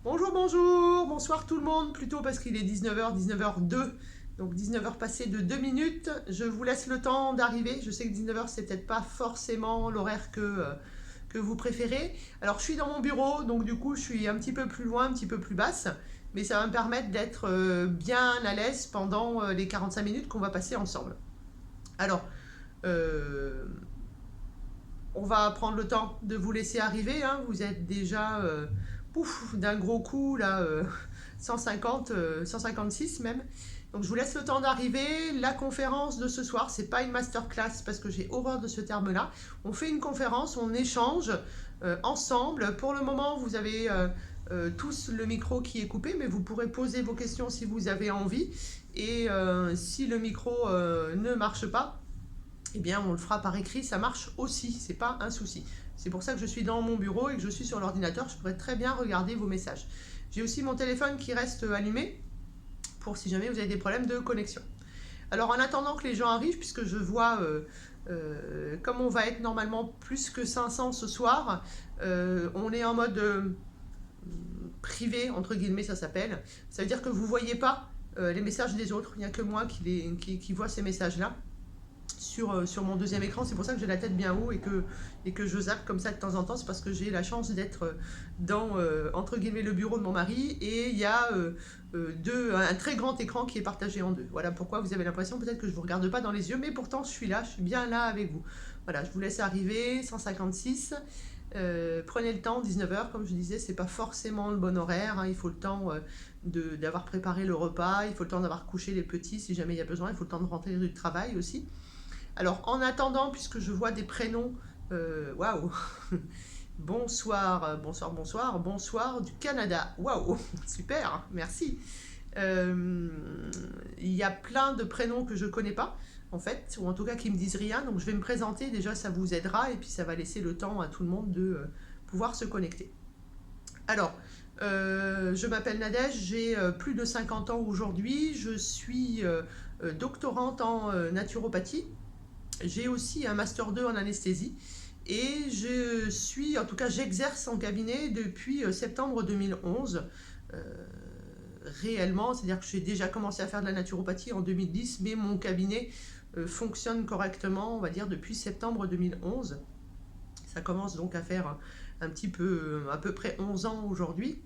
Bonjour, bonjour, bonsoir tout le monde, plutôt parce qu'il est 19h, 19h02, donc 19h passé de 2 minutes. Je vous laisse le temps d'arriver. Je sais que 19h, c'est peut-être pas forcément l'horaire que vous préférez. Alors, je suis dans mon bureau, donc du coup, je suis un petit peu plus loin, un petit peu plus basse, mais ça va me permettre d'être bien à l'aise pendant les 45 minutes qu'on va passer ensemble. Alors, euh, on va prendre le temps de vous laisser arriver, hein. Vous êtes déjà pouf, d'un gros coup, là, 150, 156 même. Donc je vous laisse le temps d'arriver. La conférence de ce soir, c'est pas une masterclass parce que j'ai horreur de ce terme-là. On fait une conférence, on échange ensemble. Pour le moment, vous avez tous le micro qui est coupé, mais vous pourrez poser vos questions si vous avez envie. Et si le micro ne marche pas, eh bien on le fera par écrit, ça marche aussi, c'est pas un souci. C'est pour ça que je suis dans mon bureau et que je suis sur l'ordinateur, je pourrais très bien regarder vos messages. J'ai aussi mon téléphone qui reste allumé pour si jamais vous avez des problèmes de connexion. Alors en attendant que les gens arrivent, puisque je vois comme on va être normalement plus que 500 ce soir, on est en mode privé, entre guillemets ça s'appelle. Ça veut dire que vous ne voyez pas les messages des autres, il n'y a que moi qui vois ces messages-là sur mon deuxième écran. C'est pour ça que j'ai la tête bien haut et que je zappe comme ça de temps en temps. C'est parce que j'ai la chance d'être dans, entre guillemets, le bureau de mon mari et il y a un très grand écran qui est partagé en deux. Voilà pourquoi vous avez l'impression peut-être que je ne vous regarde pas dans les yeux, mais pourtant je suis là, je suis bien là avec vous. Voilà, je vous laisse arriver, 156. Prenez le temps, 19h, comme je disais, c'est pas forcément le bon horaire, hein. Il faut le temps d'avoir préparé le repas, il faut le temps d'avoir couché les petits si jamais il y a besoin, il faut le temps de rentrer du travail aussi. Alors, en attendant, puisque je vois des prénoms, waouh, bonsoir, bonsoir, bonsoir, bonsoir du Canada, waouh, super, merci. Il y a plein de prénoms que je ne connais pas, en fait, ou en tout cas qui me disent rien, donc je vais me présenter, déjà ça vous aidera, et puis ça va laisser le temps à tout le monde de pouvoir se connecter. Alors, je m'appelle Nadège, j'ai plus de 50 ans aujourd'hui, je suis doctorante en naturopathie. J'ai aussi un master 2 en anesthésie et je suis, en tout cas j'exerce en cabinet depuis septembre 2011 réellement, c'est-à-dire que j'ai déjà commencé à faire de la naturopathie en 2010, mais mon cabinet fonctionne correctement, on va dire, depuis septembre 2011. Ça commence donc à faire un petit peu, à peu près 11 ans aujourd'hui.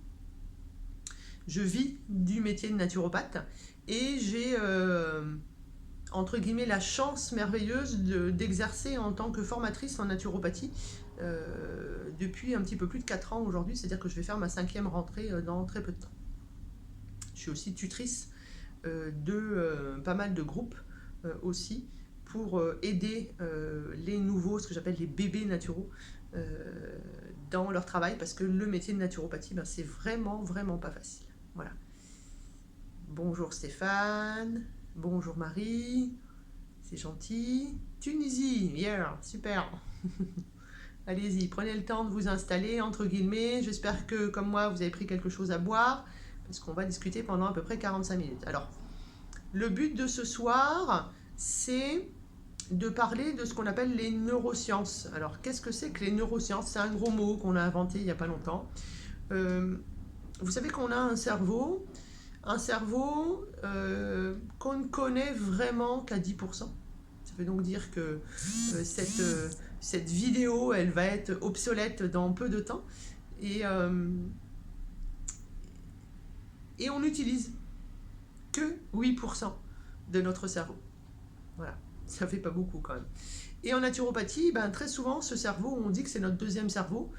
Je vis du métier de naturopathe et j'ai entre guillemets la chance merveilleuse d'exercer en tant que formatrice en naturopathie depuis un petit peu plus de 4 ans aujourd'hui, c'est-à-dire que je vais faire ma 5e rentrée dans très peu de temps. Je suis aussi tutrice de pas mal de groupes aussi pour aider les nouveaux, ce que j'appelle les bébés naturaux, dans leur travail, parce que le métier de naturopathie, ben, c'est vraiment, vraiment pas facile. Voilà. Bonjour Stéphane, bonjour Marie, c'est gentil. Tunisie, yeah, super. Allez-y, prenez le temps de vous installer, entre guillemets. J'espère que, comme moi, vous avez pris quelque chose à boire, parce qu'on va discuter pendant à peu près 45 minutes. Alors, le but de ce soir, c'est de parler de ce qu'on appelle les neurosciences. Alors, qu'est-ce que c'est que les neurosciences? C'est un gros mot qu'on a inventé il n'y a pas longtemps. Vous savez qu'on a un cerveau qu'on ne connaît vraiment qu'à 10%. Ça veut donc dire que cette vidéo, elle va être obsolète dans peu de temps. Et on n'utilise que 8% de notre cerveau. Voilà, ça fait pas beaucoup quand même. Et en naturopathie, ben, très souvent, ce cerveau, on dit que c'est notre deuxième cerveau,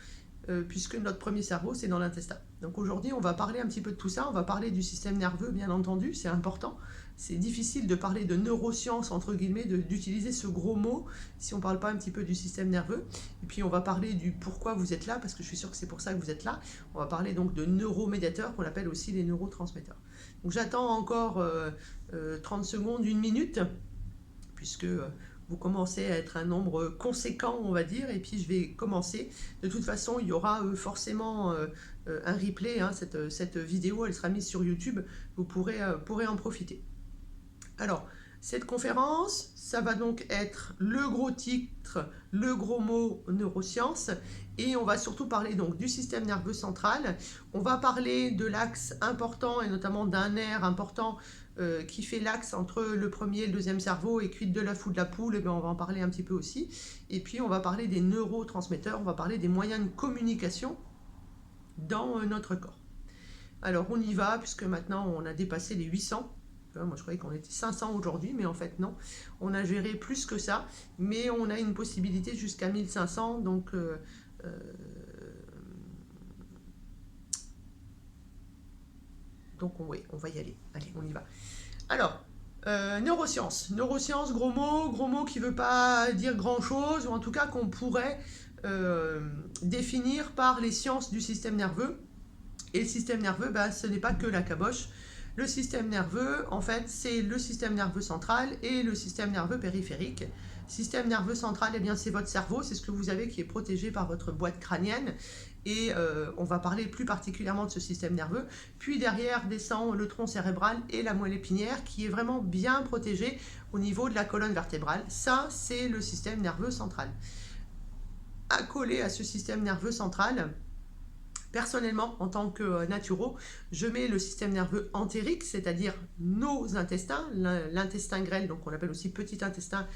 puisque notre premier cerveau, c'est dans l'intestin. Donc aujourd'hui, on va parler un petit peu de tout ça, on va parler du système nerveux, bien entendu, c'est important. C'est difficile de parler de neurosciences, entre guillemets, d'utiliser ce gros mot, si on ne parle pas un petit peu du système nerveux. Et puis on va parler du pourquoi vous êtes là, parce que je suis sûre que c'est pour ça que vous êtes là. On va parler donc de neuromédiateurs, qu'on appelle aussi les neurotransmetteurs. Donc j'attends encore 30 secondes, 1 minute, puisque vous commencez à être un nombre conséquent, on va dire, et puis je vais commencer. De toute façon, il y aura forcément un replay, hein, cette vidéo, elle sera mise sur YouTube, vous pourrez en profiter. Alors, cette conférence, ça va donc être le gros titre, le gros mot neurosciences, Et on va surtout parler donc du système nerveux central. On va parler de l'axe important et notamment d'un nerf important qui fait l'axe entre le premier et le deuxième cerveau, et quid de l'œuf ou de la poule, et bien on va en parler un petit peu aussi. Et puis on va parler des neurotransmetteurs, on va parler des moyens de communication dans notre corps. Alors on y va, puisque maintenant on a dépassé les 800. Moi je croyais qu'on était 500 aujourd'hui, mais en fait non. On a géré plus que ça, mais on a une possibilité jusqu'à 1500, donc oui, on va y aller. Allez, on y va. Alors, neurosciences. Neurosciences, gros mot qui ne veut pas dire grand-chose, ou en tout cas qu'on pourrait définir par les sciences du système nerveux. Et le système nerveux, ce n'est pas que la caboche. Le système nerveux, en fait, c'est le système nerveux central et le système nerveux périphérique. Système nerveux central, eh bien, c'est votre cerveau, c'est ce que vous avez qui est protégé par votre boîte crânienne. Et on va parler plus particulièrement de ce système nerveux. Puis derrière descend le tronc cérébral et la moelle épinière qui est vraiment bien protégée au niveau de la colonne vertébrale. Ça, c'est le système nerveux central. Accolé à ce système nerveux central, personnellement, en tant que naturo, je mets le système nerveux entérique, c'est-à-dire nos intestins, l'intestin grêle, donc on appelle aussi petit intestin,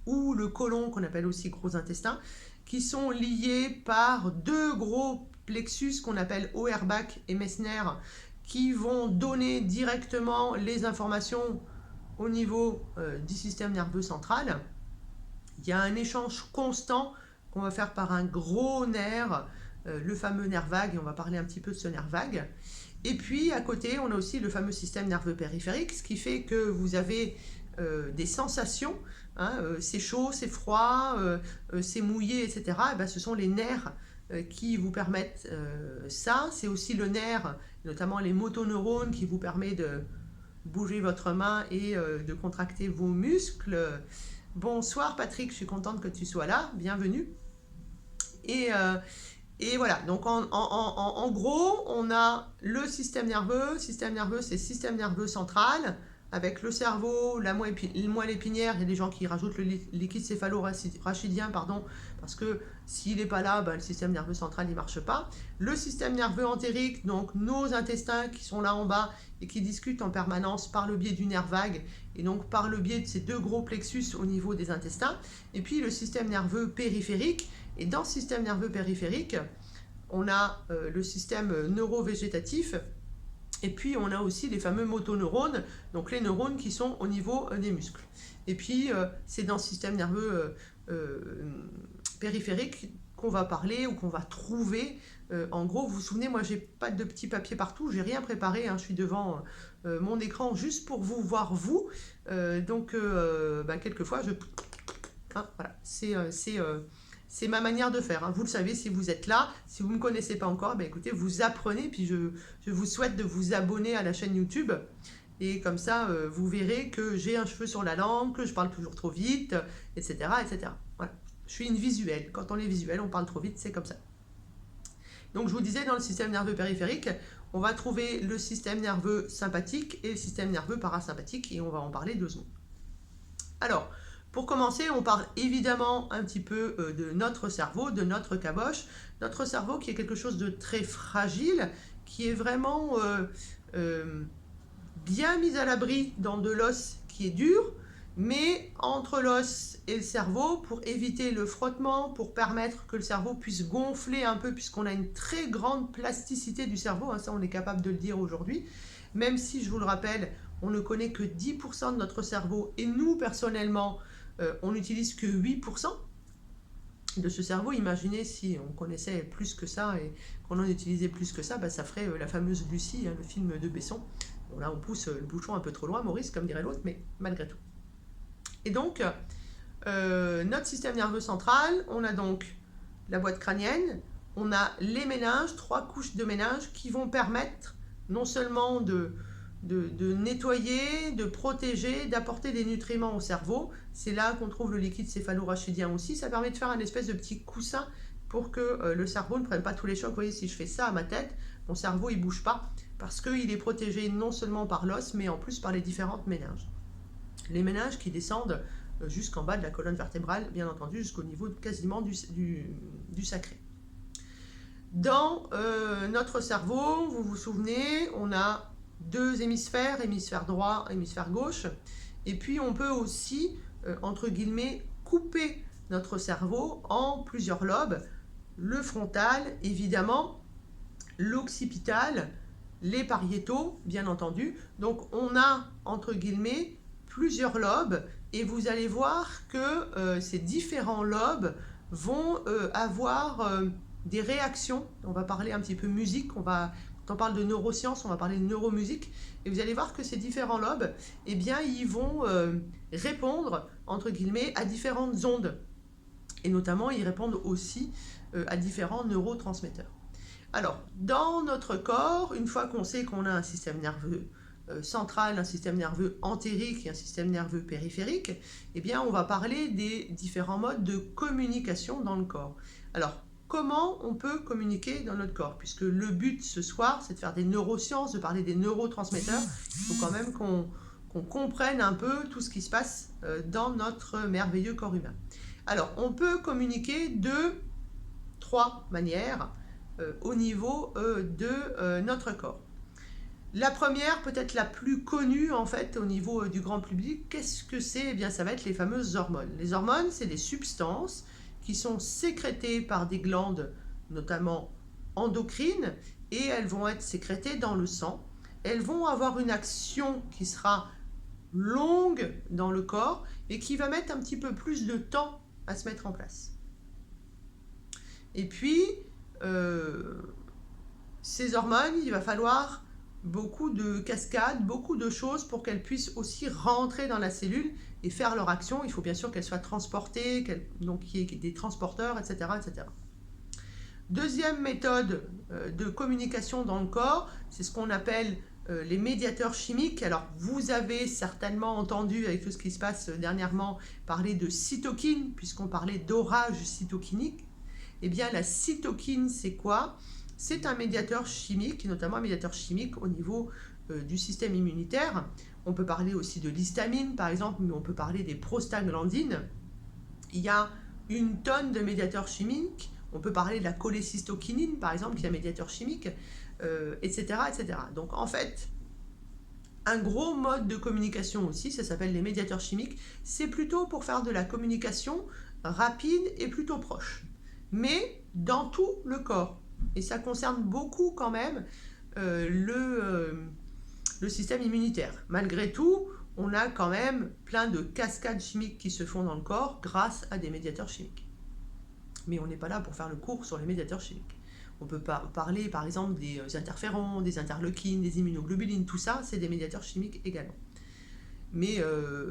ou le côlon, qu'on appelle aussi gros intestin, qui sont liés par deux gros plexus qu'on appelle Auerbach et Messner, qui vont donner directement les informations au niveau du système nerveux central. Il y a un échange constant qu'on va faire par un gros nerf, le fameux nerf vague, et on va parler un petit peu de ce nerf vague. Et puis à côté, on a aussi le fameux système nerveux périphérique, ce qui fait que vous avez des sensations, c'est chaud, c'est froid, c'est mouillé, etc. Et ben, ce sont les nerfs qui vous permettent ça. C'est aussi le nerf, notamment les motoneurones, qui vous permet de bouger votre main et de contracter vos muscles. Bonsoir Patrick, je suis contente que tu sois là, bienvenue. Et voilà, donc en gros, on a le système nerveux. Système nerveux, c'est système nerveux central, avec le cerveau, la moelle épinière. Il y a des gens qui rajoutent le liquide céphalo-rachidien, parce que s'il n'est pas là, le système nerveux central ne marche pas. Le système nerveux entérique, donc nos intestins qui sont là en bas et qui discutent en permanence par le biais du nerf vague, et donc par le biais de ces deux gros plexus au niveau des intestins. Et puis le système nerveux périphérique. Et dans ce système nerveux périphérique, on a le système neurovégétatif, et puis on a aussi les fameux motoneurones, donc les neurones qui sont au niveau des muscles. Et puis c'est dans ce système nerveux périphérique qu'on va parler ou qu'on va trouver. En gros, vous vous souvenez, moi j'ai pas de petits papiers partout, j'ai rien préparé, je suis devant mon écran juste pour vous voir vous. Donc quelquefois je... voilà, c'est ma manière de faire. Vous le savez, si vous êtes là, si vous ne me connaissez pas encore, écoutez, vous apprenez, puis je vous souhaite de vous abonner à la chaîne YouTube. Et comme ça, vous verrez que j'ai un cheveu sur la langue, que je parle toujours trop vite, etc. etc. Voilà. Je suis une visuelle. Quand on est visuel, on parle trop vite, c'est comme ça. Donc je vous disais, dans le système nerveux périphérique, on va trouver le système nerveux sympathique et le système nerveux parasympathique, et on va en parler 2 secondes. Alors, pour commencer, on parle évidemment un petit peu de notre cerveau, de notre caboche. Notre cerveau qui est quelque chose de très fragile, qui est vraiment bien mis à l'abri dans de l'os qui est dur, mais entre l'os et le cerveau, pour éviter le frottement, pour permettre que le cerveau puisse gonfler un peu, puisqu'on a une très grande plasticité du cerveau, ça on est capable de le dire aujourd'hui, même si, je vous le rappelle, on ne connaît que 10% de notre cerveau, et nous, personnellement, on n'utilise que 8% de ce cerveau. Imaginez si on connaissait plus que ça et qu'on en utilisait plus que ça, ça ferait la fameuse Lucie, le film de Besson. Bon, là, on pousse le bouchon un peu trop loin, Maurice, comme dirait l'autre, mais malgré tout. Et donc, notre système nerveux central, on a donc la boîte crânienne, on a les méninges, 3 couches de méninges qui vont permettre non seulement de nettoyer, de protéger, d'apporter des nutriments au cerveau. C'est là qu'on trouve le liquide céphalo-rachidien aussi. Ça permet de faire un espèce de petit coussin pour que le cerveau ne prenne pas tous les chocs. Vous voyez, si je fais ça à ma tête, mon cerveau il bouge pas, parce qu'il est protégé non seulement par l'os, mais en plus par les différentes méninges. Les méninges qui descendent jusqu'en bas de la colonne vertébrale, bien entendu, jusqu'au niveau quasiment du sacré. Dans notre cerveau, vous vous souvenez, on a deux hémisphères, hémisphère droit, hémisphère gauche. Et puis on peut aussi, entre guillemets, couper notre cerveau en plusieurs lobes. Le frontal, évidemment, l'occipital, les pariétaux, bien entendu. Donc on a, entre guillemets, plusieurs lobes et vous allez voir que ces différents lobes vont avoir des réactions. On va parler un petit peu musique, quand on parle de neurosciences, on va parler de neuromusique. Et vous allez voir que ces différents lobes, eh bien, ils vont répondre, entre guillemets, à différentes ondes. Et notamment, ils répondent aussi à différents neurotransmetteurs. Alors, dans notre corps, une fois qu'on sait qu'on a un système nerveux central, un système nerveux entérique et un système nerveux périphérique, eh bien, on va parler des différents modes de communication dans le corps. Alors, comment on peut communiquer dans notre corps? Puisque le but ce soir, c'est de faire des neurosciences, de parler des neurotransmetteurs. Il faut quand même qu'on comprenne un peu tout ce qui se passe dans notre merveilleux corps humain. Alors, on peut communiquer de 3 manières au niveau de notre corps. La première, peut-être la plus connue en fait au niveau du grand public, qu'est-ce que c'est? Eh bien, ça va être les fameuses hormones. Les hormones, c'est des substances qui sont sécrétées par des glandes, notamment endocrines, et elles vont être sécrétées dans le sang. Elles vont avoir une action qui sera longue dans le corps et qui va mettre un petit peu plus de temps à se mettre en place. Et puis, ces hormones, il va falloir beaucoup de cascades, beaucoup de choses pour qu'elles puissent aussi rentrer dans la cellule et faire leur action. Il faut bien sûr qu'elles soient transportées, donc qu'il y ait des transporteurs, etc., etc. Deuxième méthode de communication dans le corps, c'est ce qu'on appelle les médiateurs chimiques. Alors, vous avez certainement entendu, avec tout ce qui se passe dernièrement, parler de cytokine, puisqu'on parlait d'orage cytokinique. Eh bien, la cytokine, c'est quoi? C'est un médiateur chimique, notamment un médiateur chimique au niveau du système immunitaire. On peut parler aussi de l'histamine, par exemple, mais on peut parler des prostaglandines. Il y a une tonne de médiateurs chimiques. On peut parler de la cholécystokinine, par exemple, qui est un médiateur chimique, etc., etc. Donc, en fait, un gros mode de communication aussi, ça s'appelle les médiateurs chimiques. C'est plutôt pour faire de la communication rapide et plutôt proche, mais dans tout le corps. Et ça concerne beaucoup quand même le système immunitaire. Malgré tout, on a quand même plein de cascades chimiques qui se font dans le corps grâce à des médiateurs chimiques. Mais on n'est pas là pour faire le cours sur les médiateurs chimiques. On peut parler par exemple des interférons, des interleukines, des immunoglobulines, tout ça, c'est des médiateurs chimiques également. Mais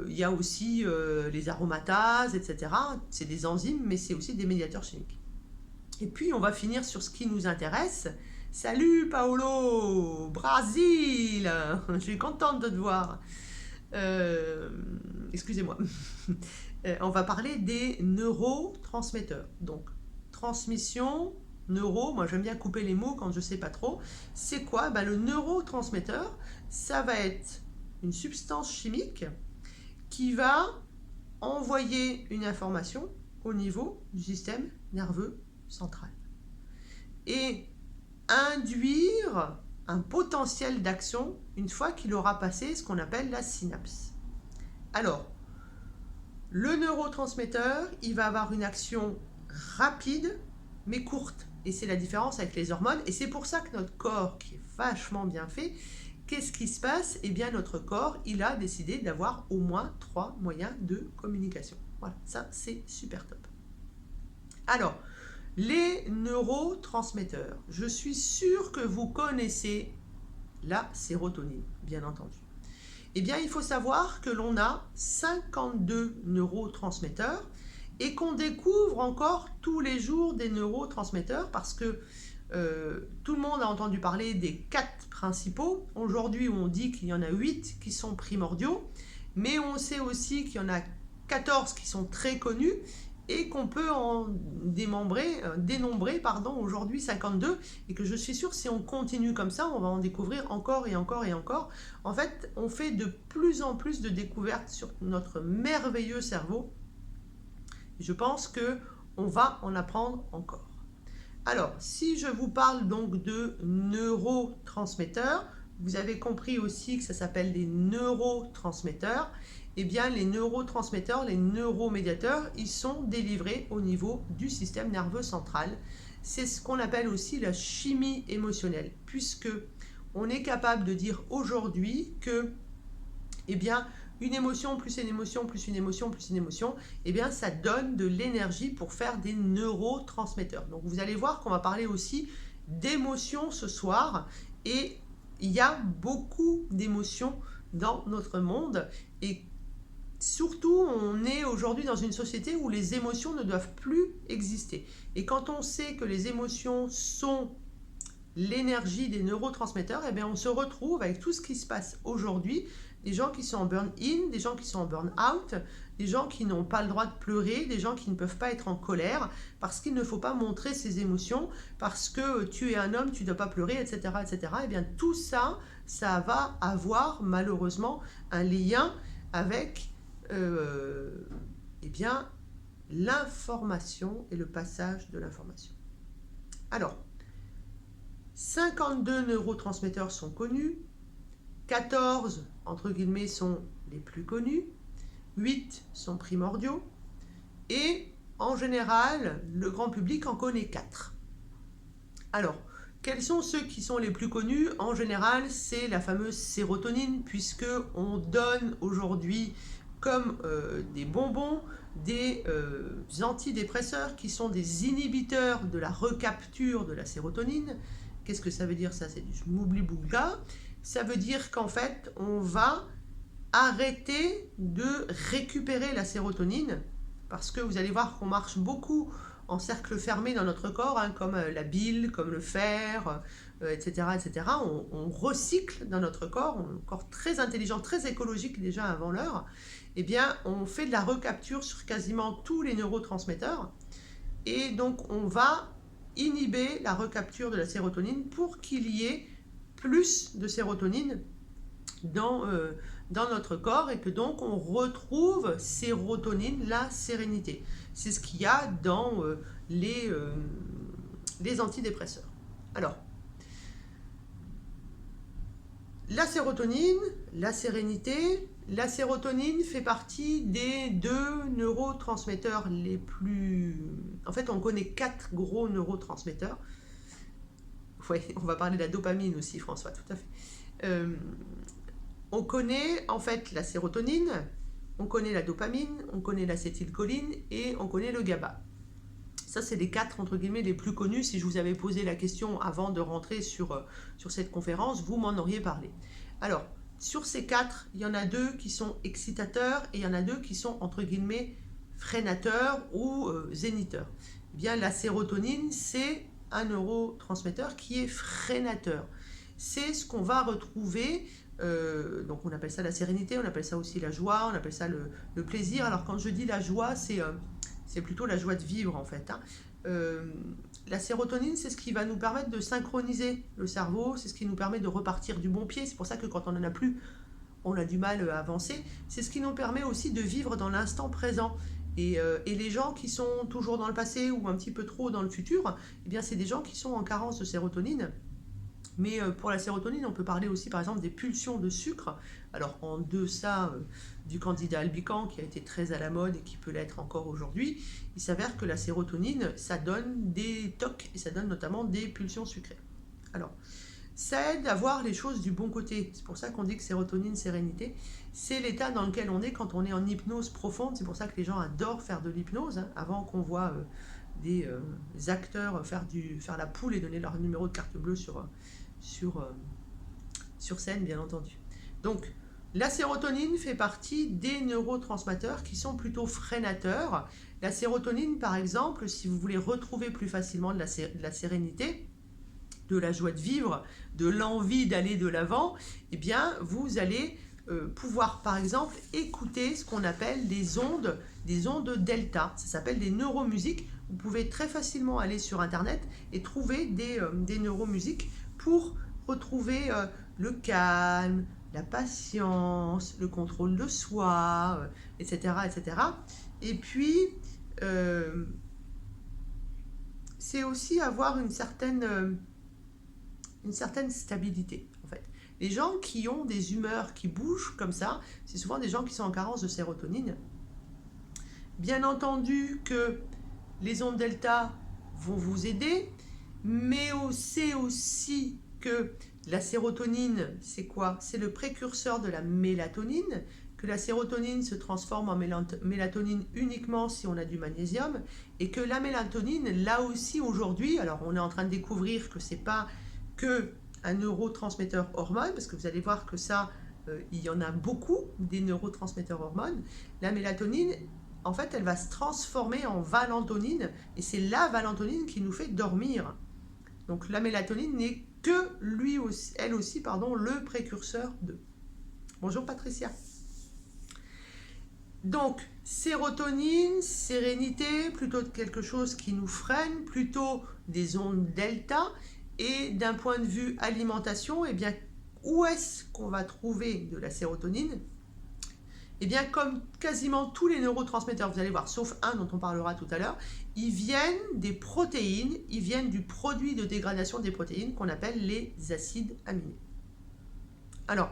il y a aussi les aromatases, etc. C'est des enzymes, mais c'est aussi des médiateurs chimiques. Et puis, on va finir sur ce qui nous intéresse. Salut Paolo, Brésil. Je suis contente de te voir. Excusez-moi. On va parler des neurotransmetteurs. Donc, transmission, neuro, moi j'aime bien couper les mots quand je ne sais pas trop. C'est quoi? Le neurotransmetteur, ça va être une substance chimique qui va envoyer une information au niveau du système nerveux central et induire un potentiel d'action une fois qu'il aura passé ce qu'on appelle la synapse. Alors, le neurotransmetteur, il va avoir une action rapide mais courte. Et c'est la différence avec les hormones. Et c'est pour ça que notre corps, qui est vachement bien fait, qu'est-ce qui se passe? Eh bien, notre corps, il a décidé d'avoir au moins 3 moyens de communication. Voilà, ça, c'est super top. Alors, les neurotransmetteurs. Je suis sûre que vous connaissez la sérotonine, bien entendu. Eh bien, il faut savoir que l'on a 52 neurotransmetteurs et qu'on découvre encore tous les jours des neurotransmetteurs parce que tout le monde a entendu parler des 4 principaux. Aujourd'hui, on dit qu'il y en a 8 qui sont primordiaux, mais on sait aussi qu'il y en a 14 qui sont très connus et qu'on peut en dénombrer aujourd'hui 52, et que je suis sûre, si on continue comme ça, on va en découvrir encore et encore et encore. En fait, on fait de plus en plus de découvertes sur notre merveilleux cerveau. Je pense qu'on va en apprendre encore. Alors, si je vous parle donc de neurotransmetteurs, vous avez compris aussi que ça s'appelle des neurotransmetteurs. Eh bien, les neurotransmetteurs, les neuromédiateurs, ils sont délivrés au niveau du système nerveux central. C'est ce qu'on appelle aussi la chimie émotionnelle, puisque on est capable de dire aujourd'hui que, eh bien, une émotion plus une émotion plus une émotion plus une émotion, eh bien, ça donne de l'énergie pour faire des neurotransmetteurs. Donc, vous allez voir qu'on va parler aussi d'émotions ce soir, et il y a beaucoup d'émotions dans notre monde, et surtout, on est aujourd'hui dans une société où les émotions ne doivent plus exister. Et quand on sait que les émotions sont l'énergie des neurotransmetteurs, eh bien on se retrouve avec tout ce qui se passe aujourd'hui, des gens qui sont en burn-in, des gens qui sont en burn-out, des gens qui n'ont pas le droit de pleurer, des gens qui ne peuvent pas être en colère, parce qu'il ne faut pas montrer ses émotions, parce que tu es un homme, tu ne dois pas pleurer, etc., etc. Eh bien tout ça, ça va avoir malheureusement un lien avec eh bien, l'information et le passage de l'information. Alors, 52 neurotransmetteurs sont connus, 14 entre guillemets sont les plus connus, 8 sont primordiaux, et en général, le grand public en connaît 4. Alors, quels sont ceux qui sont les plus connus? En général, c'est la fameuse sérotonine, puisque on donne aujourd'hui comme des bonbons, des antidépresseurs qui sont des inhibiteurs de la recapture de la sérotonine. Qu'est-ce que ça veut dire ça? C'est du moubli-boulga. Ça veut dire qu'en fait, on va arrêter de récupérer la sérotonine, parce que vous allez voir qu'on marche beaucoup en cercle fermé dans notre corps, hein, comme la bile, comme le fer, etc. etc. On recycle dans notre corps, un corps très intelligent, très écologique déjà avant l'heure. Eh bien, on fait de la recapture sur quasiment tous les neurotransmetteurs. Et donc, on va inhiber la recapture de la sérotonine pour qu'il y ait plus de sérotonine dans notre corps, et que donc on retrouve sérotonine, la sérénité. C'est ce qu'il y a dans les antidépresseurs. Alors, la sérotonine, la sérénité. La sérotonine fait partie des 2 neurotransmetteurs les plus... En fait, on connaît 4 gros neurotransmetteurs. Ouais, on va parler de la dopamine aussi, François, tout à fait. On connaît en fait la sérotonine, on connaît la dopamine, on connaît l'acétylcholine et on connaît le GABA. Ça, c'est les 4 entre guillemets les plus connus. Si je vous avais posé la question avant de rentrer sur cette conférence, vous m'en auriez parlé. Alors, sur ces 4, il y en a 2 qui sont excitateurs et il y en a 2 qui sont entre guillemets freinateurs ou zéniteurs. Eh bien, la sérotonine, c'est un neurotransmetteur qui est freinateur. C'est ce qu'on va retrouver, donc on appelle ça la sérénité, on appelle ça aussi la joie, on appelle ça le plaisir. Alors quand je dis la joie, c'est plutôt la joie de vivre en fait, hein. La sérotonine, c'est ce qui va nous permettre de synchroniser le cerveau, c'est ce qui nous permet de repartir du bon pied. C'est pour ça que quand on n'en a plus, on a du mal à avancer. C'est ce qui nous permet aussi de vivre dans l'instant présent. Et les gens qui sont toujours dans le passé ou un petit peu trop dans le futur, eh bien c'est des gens qui sont en carence de sérotonine. Mais pour la sérotonine, on peut parler aussi par exemple des pulsions de sucre. Alors en deçà du candidat albicans qui a été très à la mode et qui peut l'être encore aujourd'hui, il s'avère que la sérotonine, ça donne des tocs et ça donne notamment des pulsions sucrées. Alors, ça aide à voir les choses du bon côté. C'est pour ça qu'on dit que sérotonine, sérénité, c'est l'état dans lequel on est quand on est en hypnose profonde. C'est pour ça que les gens adorent faire de l'hypnose, hein, avant qu'on voit des acteurs faire la poule et donner leur numéro de carte bleue sur scène, bien entendu. Donc, la sérotonine fait partie des neurotransmetteurs qui sont plutôt freinateurs. La sérotonine, par exemple, si vous voulez retrouver plus facilement de la sérénité, de la joie de vivre, de l'envie d'aller de l'avant, eh bien, vous allez pouvoir, par exemple, écouter ce qu'on appelle des ondes delta. Ça s'appelle des neuromusiques. Vous pouvez très facilement aller sur Internet et trouver des neuromusiques pour retrouver le calme, la patience, le contrôle de soi, etc., etc. Et puis, c'est aussi avoir une certaine stabilité, en fait. Les gens qui ont des humeurs qui bougent comme ça, c'est souvent des gens qui sont en carence de sérotonine. Bien entendu que les ondes delta vont vous aider, mais c'est aussi que la sérotonine, c'est quoi? C'est le précurseur de la mélatonine, que la sérotonine se transforme en mélatonine uniquement si on a du magnésium, et que la mélatonine, là aussi aujourd'hui, alors on est en train de découvrir que c'est pas que un neurotransmetteur hormone, parce que vous allez voir que ça, il y en a beaucoup, des neurotransmetteurs hormones. La mélatonine, en fait, elle va se transformer en valentonine, et c'est la valentonine qui nous fait dormir. Donc la mélatonine n'est que elle aussi, le précurseur de. Bonjour Patricia. Donc, sérotonine, sérénité, plutôt quelque chose qui nous freine, plutôt des ondes delta. Et d'un point de vue alimentation, eh bien, où est-ce qu'on va trouver de la sérotonine? Eh bien, comme quasiment tous les neurotransmetteurs, vous allez voir, sauf un dont on parlera tout à l'heure, ils viennent des protéines, ils viennent du produit de dégradation des protéines qu'on appelle les acides aminés. Alors,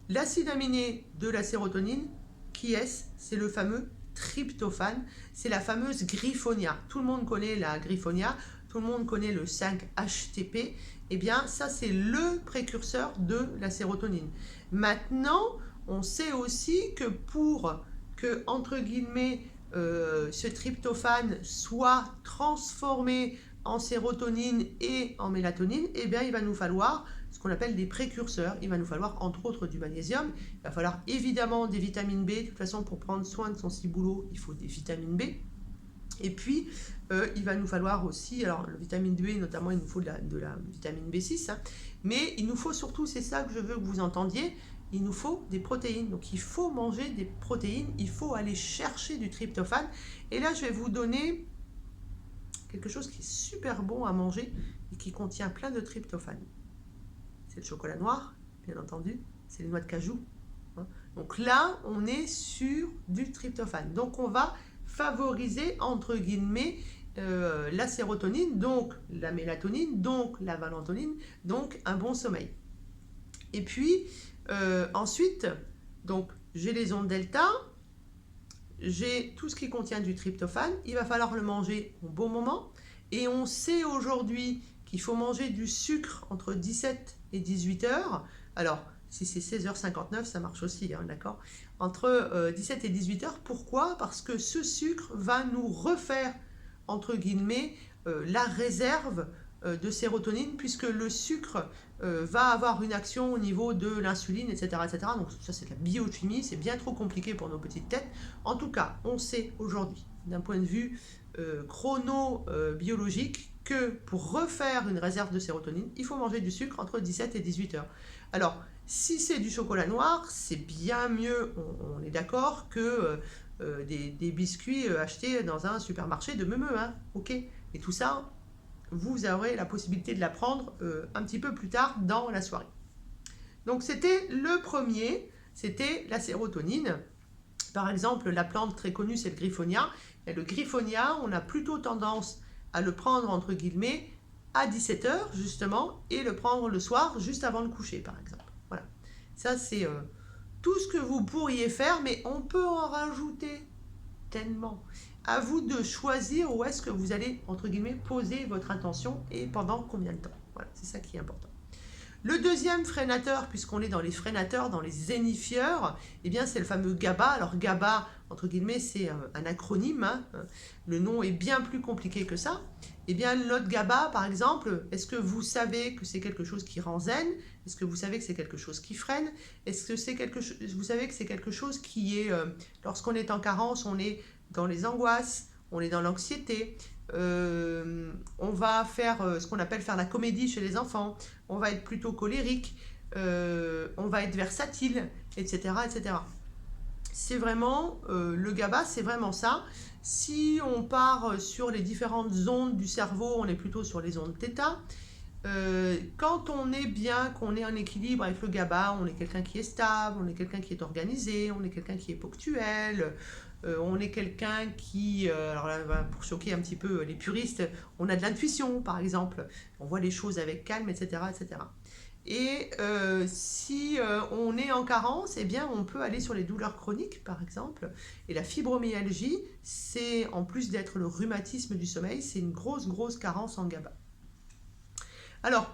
l'acide aminé de la sérotonine, qui est-ce? C'est le fameux tryptophane, c'est la fameuse griffonia. Tout le monde connaît la griffonia, tout le monde connaît le 5-HTP. Eh bien, ça, c'est le précurseur de la sérotonine. Maintenant, on sait aussi que pour que, entre guillemets, ce tryptophane soit transformé en sérotonine et en mélatonine, eh bien, il va nous falloir ce qu'on appelle des précurseurs. Il va nous falloir entre autres du magnésium. Il va falloir évidemment des vitamines B. De toute façon, pour prendre soin de son ciboulot, il faut des vitamines B. Et puis, il va nous falloir aussi, alors le vitamine B, notamment, il nous faut de la vitamine B6, hein, mais il nous faut surtout, c'est ça que je veux que vous entendiez, il nous faut des protéines. Donc, il faut manger des protéines, il faut aller chercher du tryptophane. Et là, je vais vous donner quelque chose qui est super bon à manger et qui contient plein de tryptophane. C'est le chocolat noir, bien entendu, c'est les noix de cajou. Hein. Donc là, on est sur du tryptophane. Donc, on va favoriser, entre guillemets, la sérotonine, donc la mélatonine, donc la valentonine, donc un bon sommeil. Et puis, ensuite, donc j'ai les ondes delta, j'ai tout ce qui contient du tryptophane, il va falloir le manger au bon moment, et on sait aujourd'hui qu'il faut manger du sucre entre 17 et 18 heures. Alors, si c'est 16h59, ça marche aussi, hein, d'accord? Entre 17 et 18 heures, pourquoi? Parce que ce sucre va nous refaire, entre guillemets, la réserve de sérotonine, puisque le sucre va avoir une action au niveau de l'insuline, etc., etc. Donc ça, c'est de la biochimie, c'est bien trop compliqué pour nos petites têtes. En tout cas, on sait aujourd'hui, d'un point de vue chrono-biologique, que pour refaire une réserve de sérotonine, il faut manger du sucre entre 17 et 18 heures. Alors, si c'est du chocolat noir, c'est bien mieux, on est d'accord, que des biscuits achetés dans un supermarché de meumeux, hein, ok? Et tout ça, vous aurez la possibilité de l'apprendre un petit peu plus tard dans la soirée. Donc, c'était le premier, c'était la sérotonine. Par exemple, la plante très connue, c'est le griffonia. Et le griffonia, on a plutôt tendance à le prendre, entre guillemets, à 17h, justement, et le prendre le soir, juste avant le coucher, par exemple. Voilà. Ça, c'est tout ce que vous pourriez faire, mais on peut en rajouter tellement. À vous de choisir où est-ce que vous allez, entre guillemets, poser votre intention et pendant combien de temps. Voilà, c'est ça qui est important. Le deuxième freinateur, puisqu'on est dans les freinateurs, dans les zénifieurs, eh bien c'est le fameux GABA. Alors GABA, entre guillemets, c'est un acronyme, hein. Le nom est bien plus compliqué que ça. Eh bien l'autre GABA, par exemple, est-ce que vous savez que c'est quelque chose qui rend zen? Est-ce que vous savez que c'est quelque chose qui freine? Est-ce que c'est quelque chose, vous savez que c'est quelque chose qui est, lorsqu'on est en carence, on est dans les angoisses, on est dans l'anxiété, on va faire ce qu'on appelle faire la comédie chez les enfants, on va être plutôt colérique, on va être versatile, etc. etc. C'est vraiment, le GABA, c'est vraiment ça. Si on part sur les différentes ondes du cerveau, on est plutôt sur les ondes θ. Quand on est bien, qu'on est en équilibre avec le GABA, on est quelqu'un qui est stable, on est quelqu'un qui est organisé, on est quelqu'un qui est ponctuel, on est quelqu'un qui, alors là, pour choquer un petit peu les puristes, on a de l'intuition par exemple, on voit les choses avec calme, etc. etc. Et si on est en carence, eh bien, on peut aller sur les douleurs chroniques, par exemple. Et la fibromyalgie, c'est, en plus d'être le rhumatisme du sommeil, c'est une grosse carence en GABA. Alors,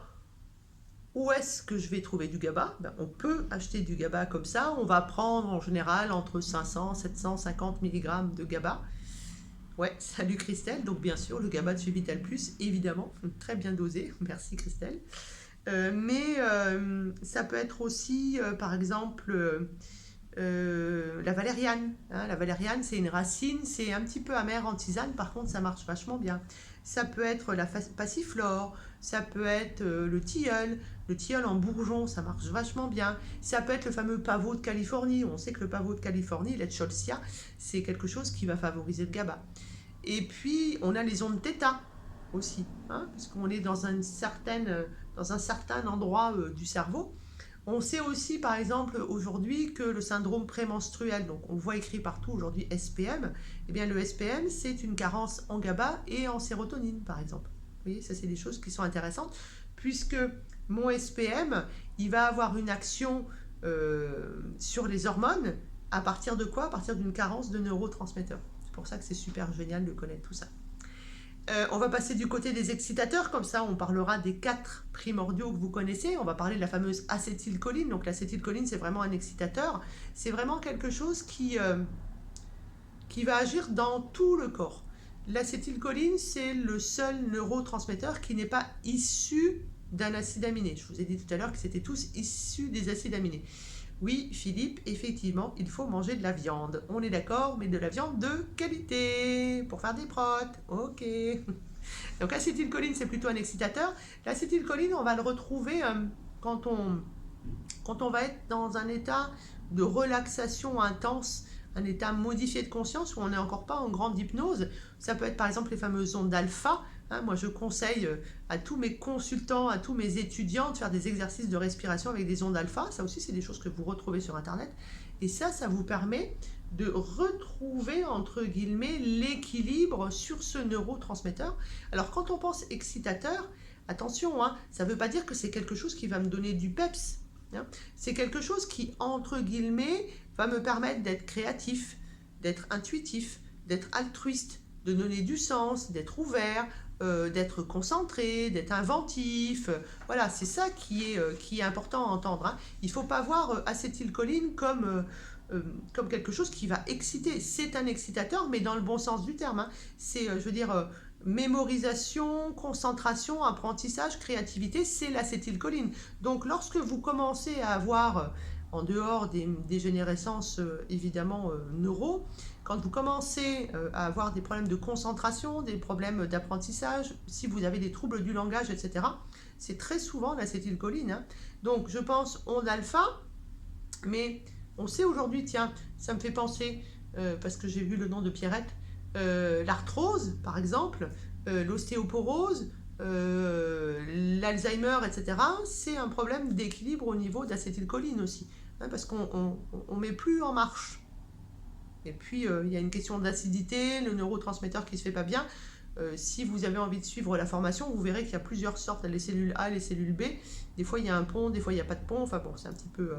où est-ce que je vais trouver du GABA? On peut acheter du GABA comme ça. On va prendre en général entre 500 et 750 mg de GABA. Ouais, salut Christelle. Donc, bien sûr, le GABA de chez Vital Plus, évidemment, très bien dosé. Merci Christelle. Mais ça peut être aussi, par exemple, la valériane. Hein. La valériane, c'est une racine, c'est un petit peu amer en tisane, par contre, ça marche vachement bien. Ça peut être la passiflore, ça peut être le tilleul en bourgeon, ça marche vachement bien. Ça peut être le fameux pavot de Californie. On sait que le pavot de Californie, l'Etcholcia, c'est quelque chose qui va favoriser le GABA. Et puis, on a les ondes θ aussi, hein, parce qu'on est dans un certain endroit du cerveau. On sait aussi, par exemple, aujourd'hui, que le syndrome prémenstruel, donc on voit écrit partout aujourd'hui SPM, eh bien le SPM, c'est une carence en GABA et en sérotonine, par exemple. Vous voyez, ça c'est des choses qui sont intéressantes, puisque mon SPM, il va avoir une action sur les hormones, à partir de quoi? À partir d'une carence de neurotransmetteurs. C'est pour ça que c'est super génial de connaître tout ça. On va passer du côté des excitateurs, comme ça on parlera des 4 primordiaux que vous connaissez. On va parler de la fameuse acétylcholine. Donc l'acétylcholine, c'est vraiment un excitateur. C'est vraiment quelque chose qui va agir dans tout le corps. L'acétylcholine, c'est le seul neurotransmetteur qui n'est pas issu d'un acide aminé. Je vous ai dit tout à l'heure que c'était tous issus des acides aminés. Oui, Philippe, effectivement, il faut manger de la viande. On est d'accord, mais de la viande de qualité pour faire des protes. Ok. Donc l'acétylcholine, c'est plutôt un excitateur. L'acétylcholine, on va le retrouver quand on va être dans un état de relaxation intense, un état modifié de conscience où on n'est encore pas en grande hypnose. Ça peut être par exemple les fameuses ondes alpha. Hein, moi, je conseille à tous mes consultants, à tous mes étudiants de faire des exercices de respiration avec des ondes alpha. Ça aussi, c'est des choses que vous retrouvez sur Internet. Et ça vous permet de retrouver, entre guillemets, l'équilibre sur ce neurotransmetteur. Alors, quand on pense excitateur, attention, hein, ça ne veut pas dire que c'est quelque chose qui va me donner du peps. Hein. C'est quelque chose qui, entre guillemets, va me permettre d'être créatif, d'être intuitif, d'être altruiste, de donner du sens, d'être ouvert, d'être concentré, d'être inventif. Voilà, c'est ça qui est important à entendre. Hein. Il ne faut pas voir acétylcholine comme quelque chose qui va exciter. C'est un excitateur, mais dans le bon sens du terme. Hein. C'est, je veux dire, mémorisation, concentration, apprentissage, créativité, c'est l'acétylcholine. Donc, lorsque vous commencez à avoir, en dehors des dégénérescences évidemment neuro, quand vous commencez à avoir des problèmes de concentration, des problèmes d'apprentissage, si vous avez des troubles du langage, etc., c'est très souvent l'acétylcholine. Hein. Donc, je pense onde alpha, mais on sait aujourd'hui, tiens, ça me fait penser, parce que j'ai vu le nom de Pierrette, l'arthrose, par exemple, l'ostéoporose, l'Alzheimer, etc., c'est un problème d'équilibre au niveau d'acétylcholine aussi, hein, parce qu'on ne met plus en marche. Et puis, il y a une question d'acidité, le neurotransmetteur qui ne se fait pas bien. Si vous avez envie de suivre la formation, vous verrez qu'il y a plusieurs sortes, les cellules A, les cellules B. Des fois, il y a un pont, des fois, il n'y a pas de pont. Enfin bon, c'est un petit peu...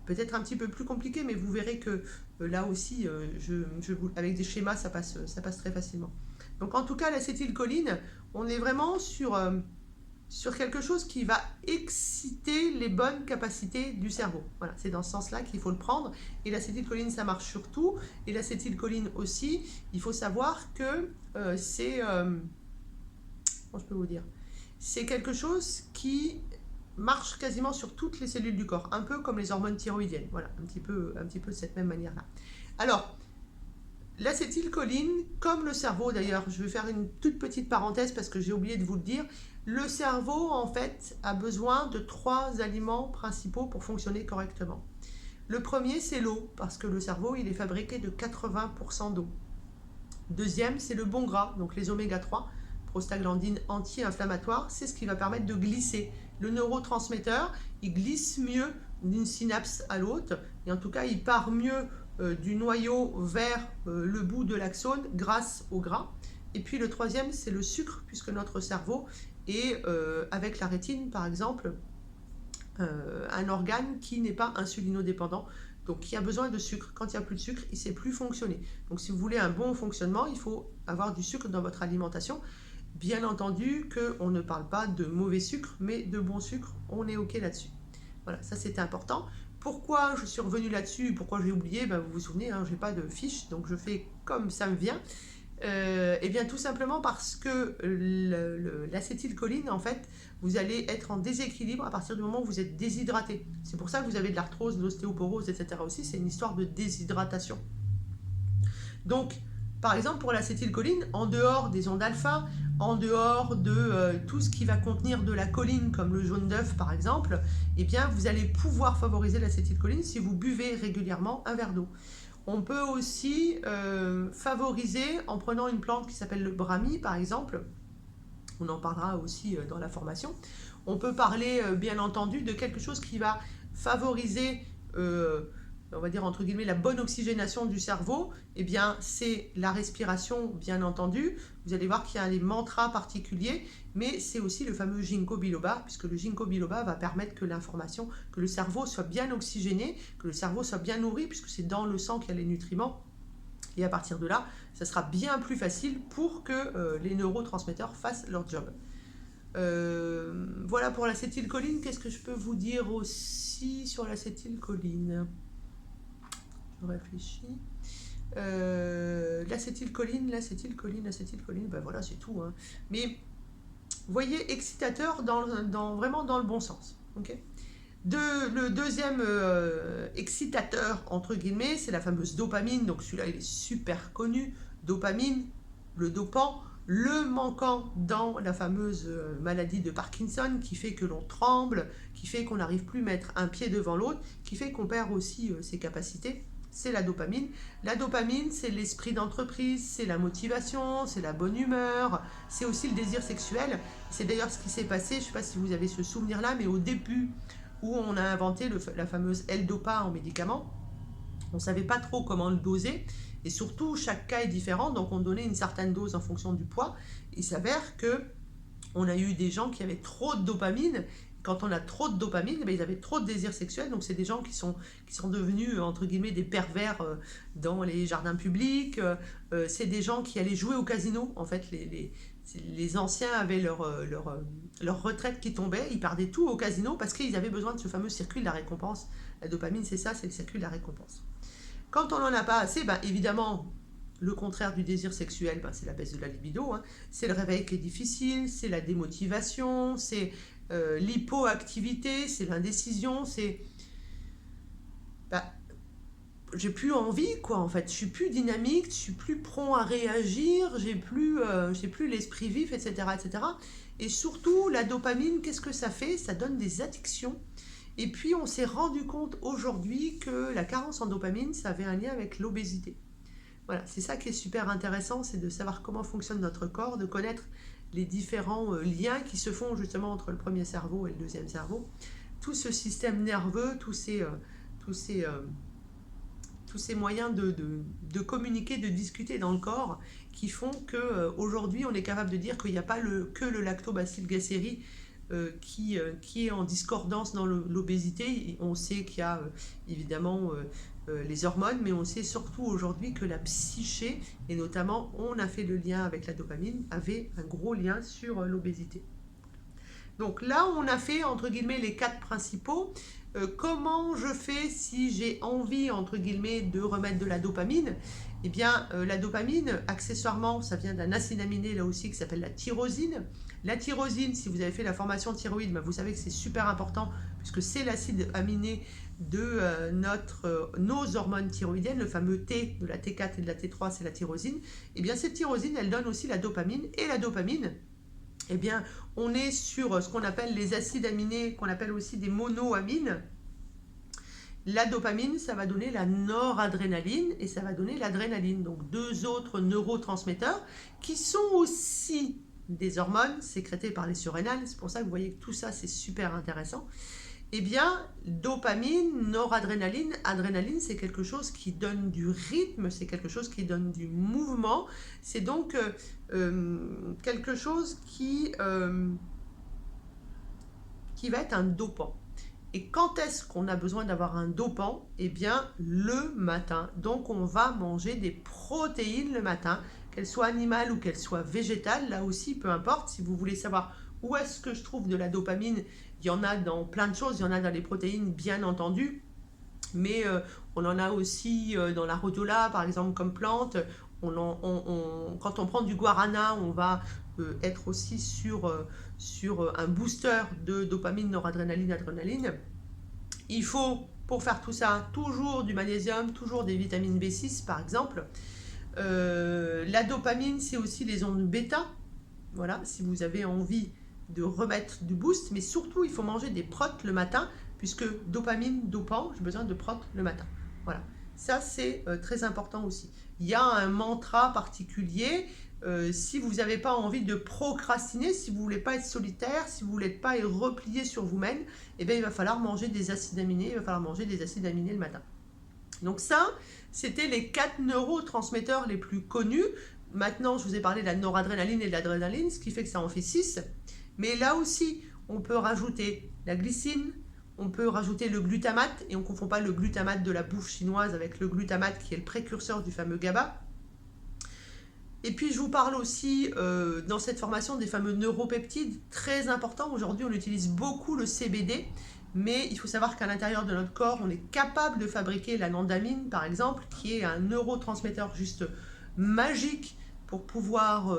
peut-être un petit peu plus compliqué, mais vous verrez que là aussi, avec des schémas, ça passe très facilement. Donc en tout cas, l'acétylcholine, on est vraiment sur quelque chose qui va exciter les bonnes capacités du cerveau. Voilà, c'est dans ce sens-là qu'il faut le prendre. Et l'acétylcholine, ça marche sur tout. Et l'acétylcholine aussi, il faut savoir que c'est... comment je peux vous dire? C'est quelque chose qui marche quasiment sur toutes les cellules du corps, un peu comme les hormones thyroïdiennes. Voilà, un petit peu de cette même manière-là. Alors, l'acétylcholine, comme le cerveau d'ailleurs, je vais faire une toute petite parenthèse parce que j'ai oublié de vous le dire, le cerveau en fait a besoin de 3 aliments principaux pour fonctionner correctement. Le premier, c'est l'eau, parce que le cerveau il est fabriqué de 80% d'eau. Deuxième, c'est le bon gras, donc les oméga 3, prostaglandine anti-inflammatoire, c'est ce qui va permettre de glisser. Le neurotransmetteur, il glisse mieux d'une synapse à l'autre, et en tout cas, il part mieux du noyau vers le bout de l'axone grâce au gras. Et puis le troisième, c'est le sucre, puisque notre cerveau est, avec la rétine par exemple, un organe qui n'est pas insulinodépendant, donc qui a besoin de sucre. Quand il n'y a plus de sucre, il ne sait plus fonctionner. Donc si vous voulez un bon fonctionnement, il faut avoir du sucre dans votre alimentation. Bien entendu qu'on ne parle pas de mauvais sucre, mais de bon sucre, on est OK là-dessus. Voilà, ça c'était important. Pourquoi je suis revenue là-dessus, pourquoi j'ai oublié, ben, vous vous souvenez, hein, je n'ai pas de fiche, donc je fais comme ça me vient. Eh bien tout simplement parce que l'acétylcholine, en fait, vous allez être en déséquilibre à partir du moment où vous êtes déshydraté. C'est pour ça que vous avez de l'arthrose, de l'ostéoporose, etc. aussi, c'est une histoire de déshydratation. Donc, par exemple, pour l'acétylcholine, en dehors des ondes alpha, en dehors de tout ce qui va contenir de la choline, comme le jaune d'œuf par exemple, eh bien, vous allez pouvoir favoriser l'acétylcholine si vous buvez régulièrement un verre d'eau. On peut aussi favoriser en prenant une plante qui s'appelle le brahmi, par exemple. On en parlera aussi dans la formation. On peut parler, bien entendu, de quelque chose qui va favoriser, on va dire entre guillemets, la bonne oxygénation du cerveau. Eh bien, c'est la respiration, bien entendu. Vous allez voir qu'il y a des mantras particuliers, mais c'est aussi le fameux ginkgo biloba, puisque le ginkgo biloba va permettre que l'information, que le cerveau soit bien oxygéné, que le cerveau soit bien nourri, puisque c'est dans le sang qu'il y a les nutriments. Et à partir de là, ça sera bien plus facile pour que les neurotransmetteurs fassent leur job. Voilà pour l'acétylcholine. Qu'est-ce que je peux vous dire aussi sur l'acétylcholine ? Je réfléchis. L'acétylcholine, ben voilà, c'est tout. Hein. Mais vous voyez, excitateur vraiment dans le bon sens. Okay, le deuxième excitateur, entre guillemets, c'est la fameuse dopamine. Donc celui-là, il est super connu. Dopamine, le dopant, le manquant dans la fameuse maladie de Parkinson, qui fait que l'on tremble, qui fait qu'on n'arrive plus à mettre un pied devant l'autre, qui fait qu'on perd aussi ses capacités. C'est la dopamine. La dopamine, c'est l'esprit d'entreprise, c'est la motivation, c'est la bonne humeur, c'est aussi le désir sexuel. C'est d'ailleurs ce qui s'est passé, je ne sais pas si vous avez ce souvenir-là, mais au début où on a inventé la fameuse L-Dopa en médicament, on ne savait pas trop comment le doser, et surtout chaque cas est différent, donc on donnait une certaine dose en fonction du poids. Il s'avère que on a eu des gens qui avaient trop de dopamine. Quand on a trop de dopamine, eh bien, ils avaient trop de désir sexuel, donc c'est des gens qui sont devenus, entre guillemets, des pervers dans les jardins publics, c'est des gens qui allaient jouer au casino, en fait, les anciens avaient leur retraite qui tombait, ils perdaient tout au casino parce qu'ils avaient besoin de ce fameux circuit de la récompense. La dopamine, c'est ça, c'est le circuit de la récompense. Quand on n'en a pas assez, ben, évidemment, le contraire du désir sexuel, ben, c'est la baisse de la libido, hein. C'est le réveil qui est difficile, c'est la démotivation, c'est l'hypoactivité, c'est l'indécision, c'est... Ben, j'ai plus envie, quoi, en fait. Je suis plus dynamique, je suis plus prompt à réagir, j'ai plus l'esprit vif, etc., etc. Et surtout, la dopamine, qu'est-ce que ça fait? Ça donne des addictions. Et puis, on s'est rendu compte aujourd'hui que la carence en dopamine, ça avait un lien avec l'obésité. Voilà, c'est ça qui est super intéressant, c'est de savoir comment fonctionne notre corps, de connaître les différents liens qui se font justement entre le premier cerveau et le deuxième cerveau. Tout ce système nerveux, tous ces moyens de communiquer, de discuter dans le corps, qui font qu'aujourd'hui, on est capable de dire qu'il n'y a pas que le lactobacille gasseri qui est en discordance dans l'obésité. On sait qu'il y a évidemment les hormones, mais on sait surtout aujourd'hui que la psyché, et notamment on a fait le lien avec la dopamine, avait un gros lien sur l'obésité. Donc là, on a fait, entre guillemets, les 4 principaux. Comment je fais si j'ai envie, entre guillemets, de remettre de la dopamine? Eh bien, la dopamine, accessoirement, ça vient d'un acide aminé, là aussi, qui s'appelle la tyrosine. La tyrosine, si vous avez fait la formation thyroïde, ben vous savez que c'est super important, puisque c'est l'acide aminé de nos hormones thyroïdiennes, le fameux T, de la T4 et de la T3, c'est la tyrosine. Eh bien, cette tyrosine, elle donne aussi la dopamine, et la dopamine, eh bien, on est sur ce qu'on appelle les acides aminés, qu'on appelle aussi des monoamines. La dopamine, ça va donner la noradrénaline et ça va donner l'adrénaline. Donc, 2 autres neurotransmetteurs qui sont aussi des hormones sécrétées par les surrénales, c'est pour ça que vous voyez que tout ça c'est super intéressant. Eh bien, dopamine, noradrénaline, adrénaline, c'est quelque chose qui donne du rythme, c'est quelque chose qui donne du mouvement, c'est donc quelque chose qui va être un dopant. Et quand est-ce qu'on a besoin d'avoir un dopant? Eh bien, le matin. Donc, on va manger des protéines le matin, qu'elles soient animales ou qu'elles soient végétales. Là aussi, peu importe. Si vous voulez savoir où est-ce que je trouve de la dopamine, il y en a dans plein de choses. Il y en a dans les protéines, bien entendu. Mais on en a aussi dans la rhodiola, par exemple, comme plante. Quand on prend du guarana, on va être aussi sur un booster de dopamine, noradrénaline, adrénaline. Il faut, pour faire tout ça, toujours du magnésium, toujours des vitamines B6 par exemple. La dopamine, c'est aussi les ondes bêta. Voilà, si vous avez envie de remettre du boost, mais surtout il faut manger des protes le matin, puisque dopamine, dopant, j'ai besoin de protes le matin. Voilà, ça c'est très important aussi. Il y a un mantra particulier. Si vous n'avez pas envie de procrastiner, si vous ne voulez pas être solitaire, si vous ne voulez pas être replié sur vous-même, eh bien, il va falloir manger des acides aminés, le matin. Donc ça, c'était les 4 neurotransmetteurs les plus connus. Maintenant, je vous ai parlé de la noradrénaline et de l'adrénaline, ce qui fait que ça en fait 6. Mais là aussi, on peut rajouter la glycine, on peut rajouter le glutamate, et on ne confond pas le glutamate de la bouffe chinoise avec le glutamate qui est le précurseur du fameux GABA. Et puis je vous parle aussi dans cette formation des fameux neuropeptides, très importants. Aujourd'hui on utilise beaucoup le CBD, mais il faut savoir qu'à l'intérieur de notre corps, on est capable de fabriquer l'anandamine par exemple, qui est un neurotransmetteur juste magique pour pouvoir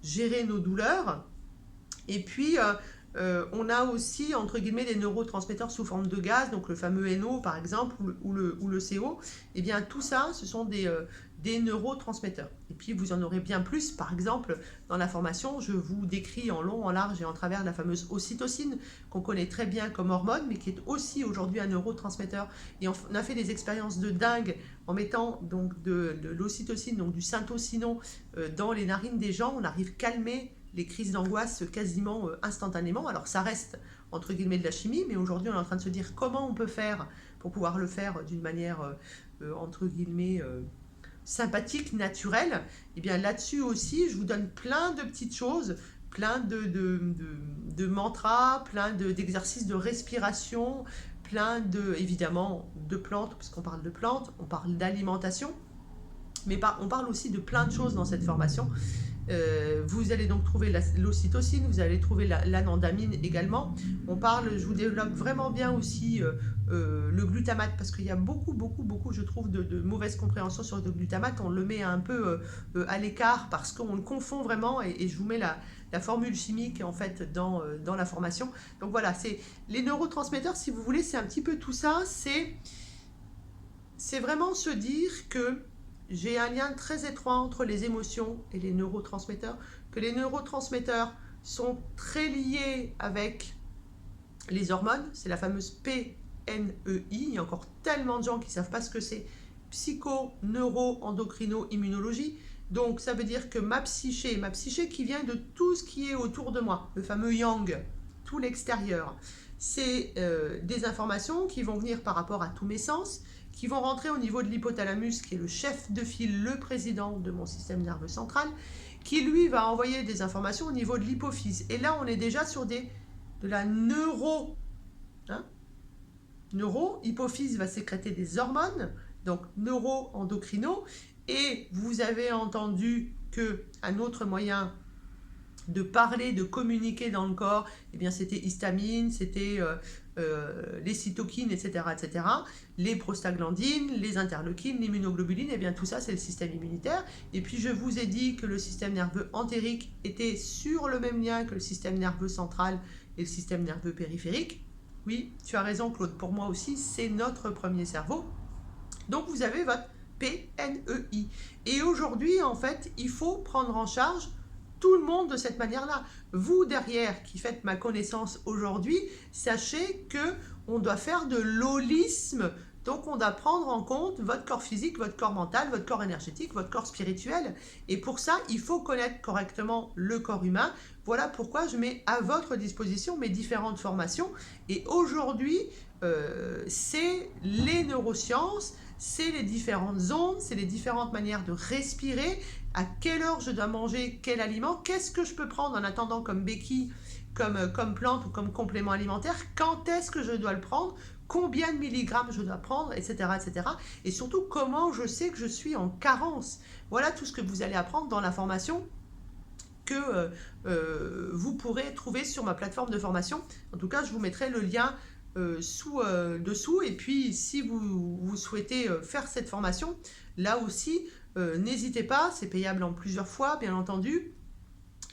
gérer nos douleurs. Et puis on a aussi entre guillemets des neurotransmetteurs sous forme de gaz, donc le fameux NO par exemple, ou le CO. Et bien tout ça, ce sont des neurotransmetteurs. Et puis vous en aurez bien plus, par exemple dans la formation je vous décris en long, en large et en travers la fameuse ocytocine qu'on connaît très bien comme hormone, mais qui est aussi aujourd'hui un neurotransmetteur. Et on a fait des expériences de dingue en mettant donc de l'ocytocine, donc du syntocinon dans les narines des gens. On arrive à calmer les crises d'angoisse quasiment instantanément. Alors ça reste entre guillemets de la chimie, mais aujourd'hui on est en train de se dire comment on peut faire pour pouvoir le faire d'une manière entre guillemets sympathique, naturelle. Et bien là-dessus aussi, je vous donne plein de petites choses, plein de mantras, plein d'exercices de respiration, plein évidemment de plantes, parce qu'on parle de plantes, on parle d'alimentation, mais on parle aussi de plein de choses dans cette formation. Vous allez donc trouver l'ocytocine, vous allez trouver l'anandamine également. Je vous développe vraiment bien aussi le glutamate, parce qu'il y a beaucoup, je trouve, de mauvaise compréhension sur le glutamate. On le met un peu à l'écart parce qu'on le confond vraiment, et je vous mets la formule chimique en fait dans la formation. Donc voilà, c'est les neurotransmetteurs, si vous voulez, c'est un petit peu tout ça. C'est vraiment se dire que j'ai un lien très étroit entre les émotions et les neurotransmetteurs, que les neurotransmetteurs sont très liés avec les hormones, c'est la fameuse PNEI, il y a encore tellement de gens qui ne savent pas ce que c'est, psycho-neuro-endocrino-immunologie, donc ça veut dire que ma psyché qui vient de tout ce qui est autour de moi, le fameux yang, tout l'extérieur, c'est des informations qui vont venir par rapport à tous mes sens, qui vont rentrer au niveau de l'hypothalamus, qui est le chef de file, le président de mon système nerveux central, qui lui va envoyer des informations au niveau de l'hypophyse. Et là, on est déjà sur de la neuro. Hypophyse va sécréter des hormones, donc neuro-endocrino. Et vous avez entendu qu'un autre moyen de parler, de communiquer dans le corps, eh bien c'était histamine, c'était les cytokines, etc., les prostaglandines, les interleukines, l'immunoglobulines, eh bien tout ça c'est le système immunitaire. Et puis je vous ai dit que le système nerveux entérique était sur le même lien que le système nerveux central et le système nerveux périphérique. Oui, tu as raison Claude, pour moi aussi c'est notre premier cerveau. Donc vous avez votre PNEI. Et aujourd'hui en fait il faut prendre en charge tout le monde de cette manière-là. Vous, derrière, qui faites ma connaissance aujourd'hui, sachez qu'on doit faire de l'holisme Donc, on doit prendre en compte votre corps physique, votre corps mental, votre corps énergétique, votre corps spirituel. Et pour ça, il faut connaître correctement le corps humain. Voilà pourquoi je mets à votre disposition mes différentes formations. Et aujourd'hui, c'est les neurosciences, c'est les différentes ondes, c'est les différentes manières de respirer, à quelle heure je dois manger quel aliment, qu'est-ce que je peux prendre en attendant comme béquille, comme plante ou comme complément alimentaire, quand est-ce que je dois le prendre, combien de milligrammes je dois prendre, etc., etc. Et surtout, comment je sais que je suis en carence. Voilà tout ce que vous allez apprendre dans la formation que vous pourrez trouver sur ma plateforme de formation. En tout cas, je vous mettrai le lien dessous. Et puis, si vous souhaitez faire cette formation, là aussi, n'hésitez pas, c'est payable en plusieurs fois, bien entendu.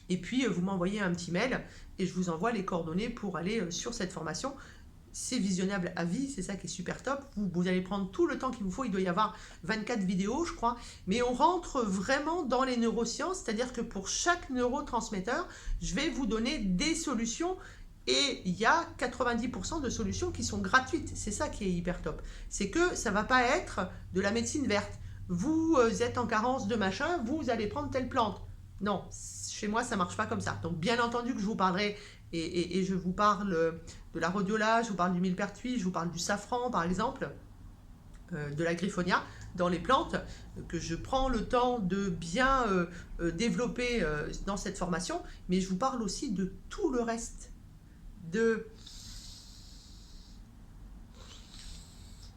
Et puis, vous m'envoyez un petit mail et je vous envoie les coordonnées pour aller sur cette formation. C'est visionnable à vie, c'est ça qui est super top. Vous allez prendre tout le temps qu'il vous faut, il doit y avoir 24 vidéos, je crois. Mais on rentre vraiment dans les neurosciences, c'est-à-dire que pour chaque neurotransmetteur, je vais vous donner des solutions. Et il y a 90% de solutions qui sont gratuites. C'est ça qui est hyper top. C'est que ça ne va pas être de la médecine verte. Vous êtes en carence de machin, vous allez prendre telle plante. Non, chez moi, ça ne marche pas comme ça. Donc, bien entendu que je vous parlerai, et je vous parle de la rhodiola, je vous parle du millepertuis, je vous parle du safran, par exemple, de la griffonia, dans les plantes, que je prends le temps de bien développer dans cette formation. Mais je vous parle aussi de tout le reste.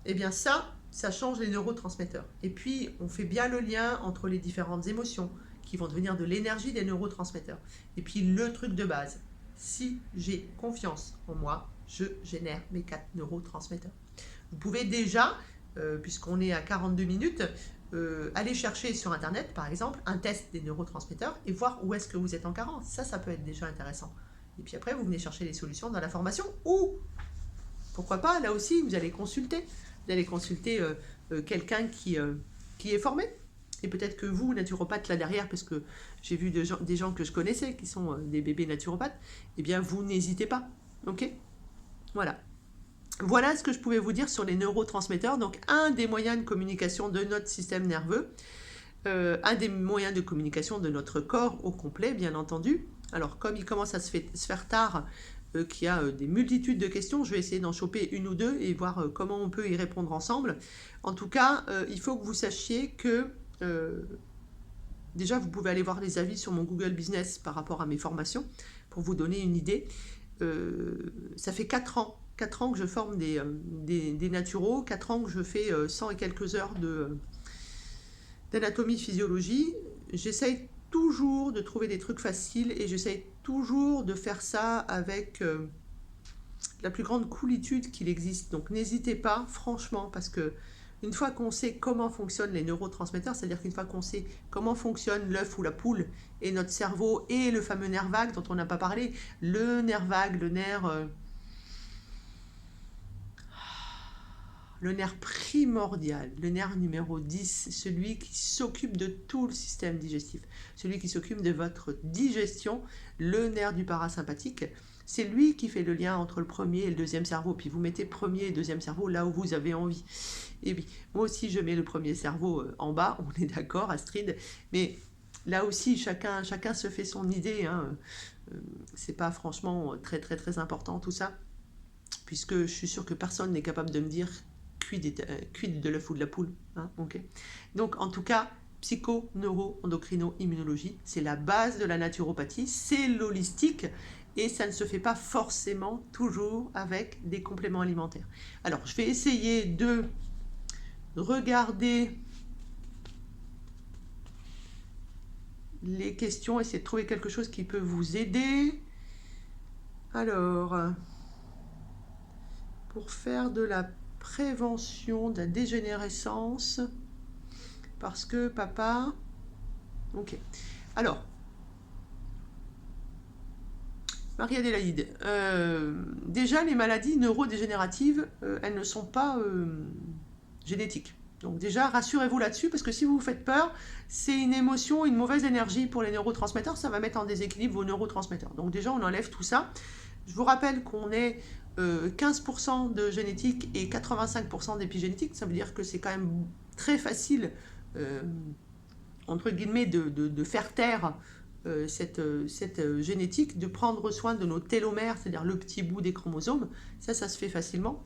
Eh bien ça change les neurotransmetteurs. Et puis, on fait bien le lien entre les différentes émotions qui vont devenir de l'énergie des neurotransmetteurs. Et puis, le truc de base, si j'ai confiance en moi, je génère mes 4 neurotransmetteurs. Vous pouvez déjà, puisqu'on est à 42 minutes, aller chercher sur Internet, par exemple, un test des neurotransmetteurs et voir où est-ce que vous êtes en carence. Ça peut être déjà intéressant. Et puis après, vous venez chercher les solutions dans la formation ou, pourquoi pas, là aussi, vous allez consulter. Vous allez consulter quelqu'un qui est formé. Et peut-être que vous, naturopathe, là derrière, parce que j'ai vu des gens que je connaissais qui sont des bébés naturopathes, eh bien, vous n'hésitez pas. Ok ? Voilà. Voilà ce que je pouvais vous dire sur les neurotransmetteurs. Donc, un des moyens de communication de notre système nerveux, un des moyens de communication de notre corps au complet, bien entendu. Alors, comme il commence à se faire tard, qu'il y a des multitudes de questions, je vais essayer d'en choper une ou deux et voir comment on peut y répondre ensemble. En tout cas, il faut que vous sachiez que déjà, vous pouvez aller voir les avis sur mon Google Business par rapport à mes formations pour vous donner une idée. Ça fait 4 ans que je forme des naturaux, 4 ans que je fais 100 et quelques heures d'anatomie, physiologie. J'essaye toujours de trouver des trucs faciles et j'essaye toujours de faire ça avec la plus grande coolitude qu'il existe. Donc n'hésitez pas, franchement, parce que une fois qu'on sait comment fonctionnent les neurotransmetteurs, c'est-à-dire qu'une fois qu'on sait comment fonctionne l'œuf ou la poule et notre cerveau et le fameux nerf vague dont on n'a pas parlé, le nerf vague, le nerf primordial, le nerf numéro 10, celui qui s'occupe de tout le système digestif, celui qui s'occupe de votre digestion, le nerf du parasympathique, c'est lui qui fait le lien entre le premier et le deuxième cerveau. Puis vous mettez premier et deuxième cerveau là où vous avez envie. Et oui, moi aussi je mets le premier cerveau en bas, on est d'accord Astrid, mais là aussi chacun se fait son idée, hein. C'est pas franchement très très très important tout ça, puisque je suis sûre que personne n'est capable de me dire quid de l'œuf ou de la poule, hein, okay. Donc en tout cas, psycho, neuro, endocrino, immunologie, c'est la base de la naturopathie, c'est l'holistique, et ça ne se fait pas forcément toujours avec des compléments alimentaires. Alors je vais essayer de regarder les questions, essayer de trouver quelque chose qui peut vous aider. Alors, pour faire de la prévention de la dégénérescence, parce que papa... Ok. Alors, Marie-Adélaïde, déjà les maladies neurodégénératives, elles ne sont pas génétiques. Donc déjà, rassurez-vous là-dessus, parce que si vous vous faites peur, c'est une émotion, une mauvaise énergie pour les neurotransmetteurs, ça va mettre en déséquilibre vos neurotransmetteurs. Donc déjà, on enlève tout ça. Je vous rappelle qu'on est 15% de génétique et 85% d'épigénétique. Ça veut dire que c'est quand même très facile, entre guillemets, de faire taire cette génétique, de prendre soin de nos télomères, c'est-à-dire le petit bout des chromosomes. Ça se fait facilement.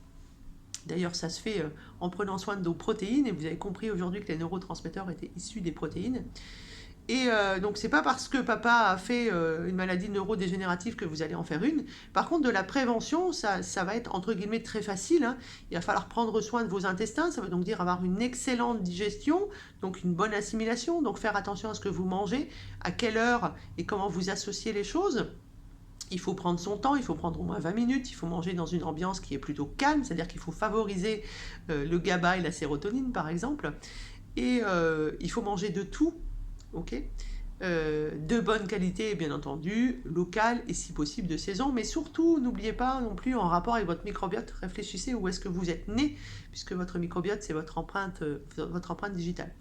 D'ailleurs, ça se fait en prenant soin de nos protéines, et vous avez compris aujourd'hui que les neurotransmetteurs étaient issus des protéines. Et donc, c'est pas parce que papa a fait une maladie neurodégénérative que vous allez en faire une. Par contre, de la prévention, ça va être entre guillemets très facile, hein. Il va falloir prendre soin de vos intestins, ça veut donc dire avoir une excellente digestion, donc une bonne assimilation, donc faire attention à ce que vous mangez, à quelle heure et comment vous associez les choses. Il faut prendre son temps, il faut prendre au moins 20 minutes, il faut manger dans une ambiance qui est plutôt calme, c'est-à-dire qu'il faut favoriser le GABA et la sérotonine par exemple. Et il faut manger de tout, ok, de bonne qualité bien entendu, local et si possible de saison, mais surtout n'oubliez pas non plus en rapport avec votre microbiote, réfléchissez où est-ce que vous êtes né, puisque votre microbiote c'est votre empreinte digitale.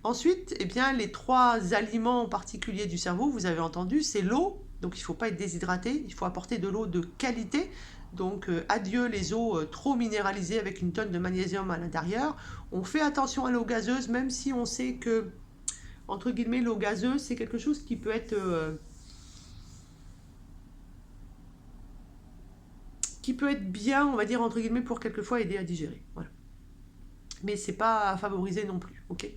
Ensuite, eh bien, les 3 aliments particuliers du cerveau, vous avez entendu, c'est l'eau, donc il ne faut pas être déshydraté, il faut apporter de l'eau de qualité, donc adieu les eaux trop minéralisées avec une tonne de magnésium à l'intérieur. On fait attention à l'eau gazeuse, même si on sait que, entre guillemets, l'eau gazeuse, c'est quelque chose qui peut être bien, on va dire, entre guillemets, pour quelquefois aider à digérer. Voilà. Mais c'est pas à favoriser non plus, ok.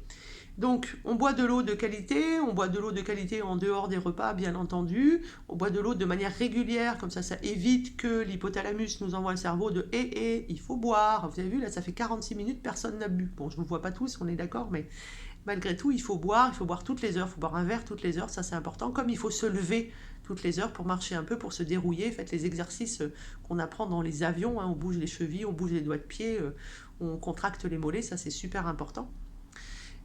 Donc, on boit de l'eau de qualité, on boit de l'eau de qualité en dehors des repas, bien entendu. On boit de l'eau de manière régulière, comme ça évite que l'hypothalamus nous envoie le cerveau de « il faut boire ». Vous avez vu, là, ça fait 46 minutes, personne n'a bu. Bon, je ne vous vois pas tous, on est d'accord, mais malgré tout, il faut boire toutes les heures. Il faut boire un verre toutes les heures, ça c'est important. Comme il faut se lever toutes les heures pour marcher un peu, pour se dérouiller. Faites les exercices qu'on apprend dans les avions, hein. On bouge les chevilles, on bouge les doigts de pied, on contracte les mollets, ça c'est super important.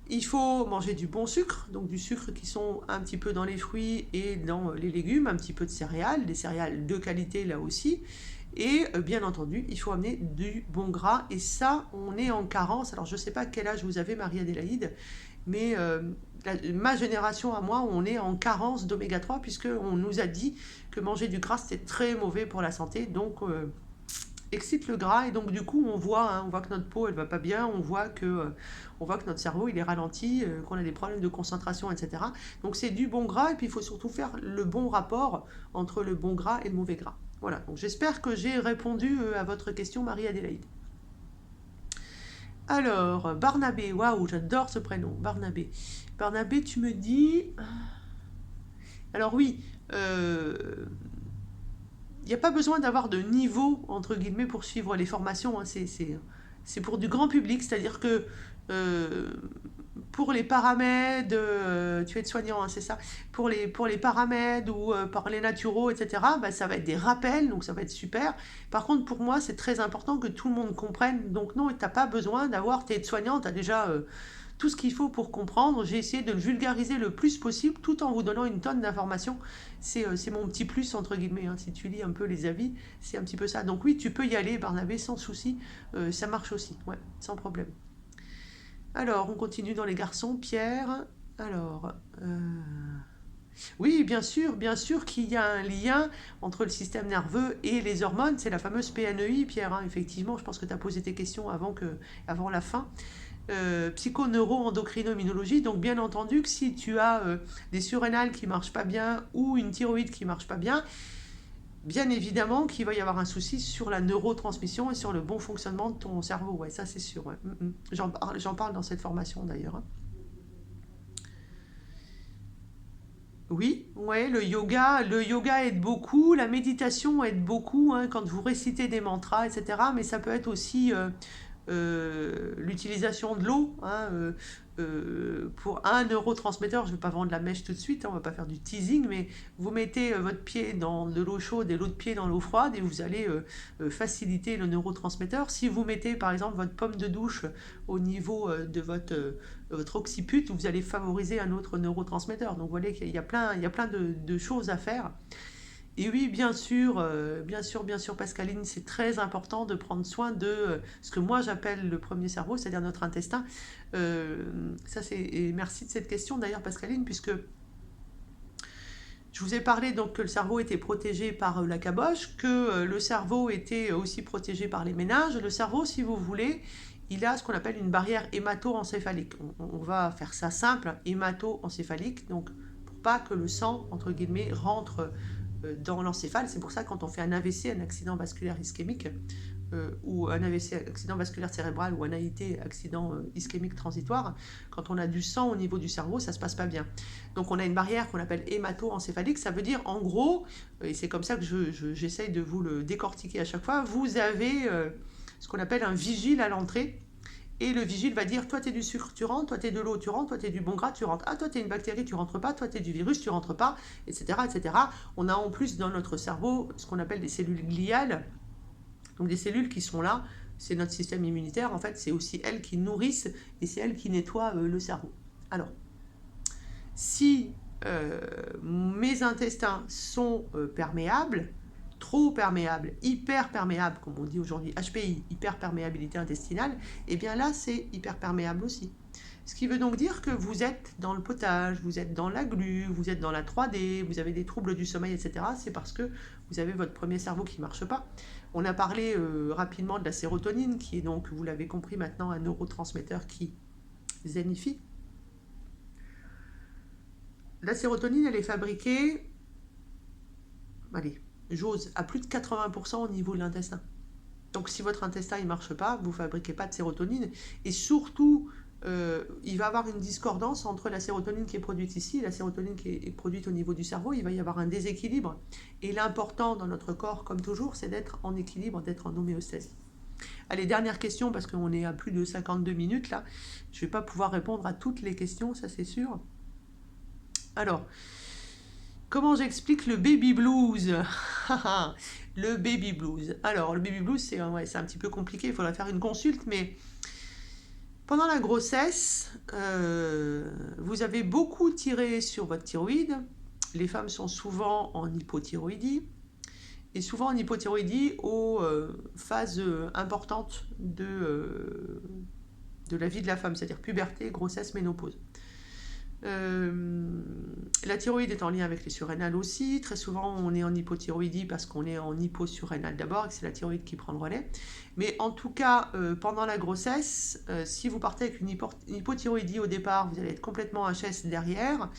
Il faut manger du bon sucre, donc du sucre qui sont un petit peu dans les fruits et dans les légumes, un petit peu de céréales, des céréales de qualité là aussi. Et bien entendu, il faut amener du bon gras. Et ça, on est en carence. Alors je ne sais pas quel âge vous avez, Marie-Adélaïde, mais ma génération à moi, on est en carence d'oméga 3 puisqu'on nous a dit que manger du gras, c'était très mauvais pour la santé. Donc excite le gras et donc du coup on voit que notre peau elle va pas bien, on voit que notre cerveau il est ralenti, qu'on a des problèmes de concentration, etc. Donc c'est du bon gras et puis il faut surtout faire le bon rapport entre le bon gras et le mauvais gras. Voilà, donc j'espère que j'ai répondu à votre question, Marie-Adélaïde. Alors, Barnabé, waouh, j'adore ce prénom, Barnabé. Barnabé, tu me dis... Alors oui, il n'y a pas besoin d'avoir de niveau, entre guillemets, pour suivre les formations, hein. C'est pour du grand public, c'est-à-dire que pour les paramèdes, tu es soignant, hein, c'est ça, pour les paramèdes ou par les naturaux, etc., bah, ça va être des rappels, donc ça va être super. Par contre, pour moi, c'est très important que tout le monde comprenne. Donc non, tu n'as pas besoin d'avoir, tu es soignant, tu as déjà tout ce qu'il faut pour comprendre. J'ai essayé de le vulgariser le plus possible tout en vous donnant une tonne d'informations. C'est mon petit plus, entre guillemets, hein. Si tu lis un peu les avis, c'est un petit peu ça. Donc oui, tu peux y aller, Barnabé, sans souci. Ça marche aussi, ouais, sans problème. Alors, on continue dans les garçons. Pierre, alors... Oui, bien sûr qu'il y a un lien entre le système nerveux et les hormones. C'est la fameuse PNEI, Pierre, hein. Effectivement, je pense que tu as posé tes questions avant la fin. Psycho-neuro-endocrino-immunologie. Donc bien entendu que si tu as des surrénales qui ne marchent pas bien ou une thyroïde qui ne marche pas bien, bien évidemment qu'il va y avoir un souci sur la neurotransmission et sur le bon fonctionnement de ton cerveau. Ouais, ça c'est sûr. Ouais. J'en parle dans cette formation d'ailleurs, hein. Oui, ouais, le yoga aide beaucoup, la méditation aide beaucoup, hein, quand vous récitez des mantras, etc. Mais ça peut être aussi l'utilisation de l'eau, hein, pour un neurotransmetteur. Je ne vais pas vendre la mèche tout de suite, hein, on ne va pas faire du teasing, mais vous mettez votre pied dans de l'eau chaude et l'autre pied dans l'eau froide et vous allez faciliter le neurotransmetteur. Si vous mettez par exemple votre pomme de douche au niveau de votre occiput, vous allez favoriser un autre neurotransmetteur. Donc vous voyez qu'il y a plein de choses à faire. Et oui, bien sûr, Pascaline, c'est très important de prendre soin de ce que moi j'appelle le premier cerveau, c'est-à-dire notre intestin. Et merci de cette question d'ailleurs, Pascaline, puisque Je vous ai parlé donc que le cerveau était protégé par la caboche, que le cerveau était aussi protégé par les méninges. Le cerveau, si vous voulez, il a ce qu'on appelle une barrière hémato-encéphalique. On va faire ça simple, hémato-encéphalique, donc pour pas que le sang, entre guillemets, rentre dans l'encéphale. C'est pour ça que quand on fait un AVC, un accident vasculaire ischémique, ou un AVC, accident vasculaire cérébral, ou un AIT, accident ischémique transitoire, quand on a du sang au niveau du cerveau, ça se passe pas bien. Donc on a une barrière qu'on appelle hémato-encéphalique, ça veut dire en gros, et c'est comme ça que j'essaye de vous le décortiquer à chaque fois, vous avez ce qu'on appelle un vigile à l'entrée, et le vigile va dire, toi t'es du sucre, tu rentres, toi t'es de l'eau, tu rentres, toi t'es du bon gras, tu rentres, ah toi t'es une bactérie, tu rentres pas, toi t'es du virus, tu rentres pas, etc., etc. On a en plus dans notre cerveau ce qu'on appelle des cellules gliales, donc des cellules qui sont là, c'est notre système immunitaire, en fait, c'est aussi elles qui nourrissent et c'est elles qui nettoient le cerveau. Alors, si mes intestins sont perméables, trop perméables, hyper perméables, comme on dit aujourd'hui, HPI, hyperperméabilité intestinale, et bien là, c'est hyper perméable aussi. Ce qui veut donc dire que vous êtes dans le potage, vous êtes dans la glu, vous êtes dans la 3D, vous avez des troubles du sommeil, etc. C'est parce que vous avez votre premier cerveau qui ne marche pas. On a parlé rapidement de la sérotonine, qui est donc, vous l'avez compris maintenant, un neurotransmetteur qui zénifie. La sérotonine, elle est fabriquée, allez, j'ose, à plus de 80% au niveau de l'intestin. Donc si votre intestin ne marche pas, vous ne fabriquez pas de sérotonine. Et surtout, il va y avoir une discordance entre la sérotonine qui est produite ici et la sérotonine qui est produite au niveau du cerveau. Il va y avoir un déséquilibre. Et l'important dans notre corps, comme toujours, c'est d'être en équilibre, d'être en homéostasie. Allez, dernière question, parce qu'on est à plus de 52 minutes là. Je ne vais pas pouvoir répondre à toutes les questions, ça c'est sûr. Alors, comment j'explique le baby blues? Le baby blues. Alors, le baby blues, c'est un petit peu compliqué, il faudra faire une consulte, mais pendant la grossesse, vous avez beaucoup tiré sur votre thyroïde. Les femmes sont souvent en hypothyroïdie, et souvent en hypothyroïdie aux phases importantes de la vie de la femme, c'est-à-dire puberté, grossesse, ménopause. La thyroïde est en lien avec les surrénales aussi. Très souvent, on est en hypothyroïdie parce qu'on est en hyposurrénale d'abord et que c'est la thyroïde qui prend le relais. Mais en tout cas, pendant la grossesse, si vous partez avec une hypothyroïdie au départ, vous allez être complètement HS derrière.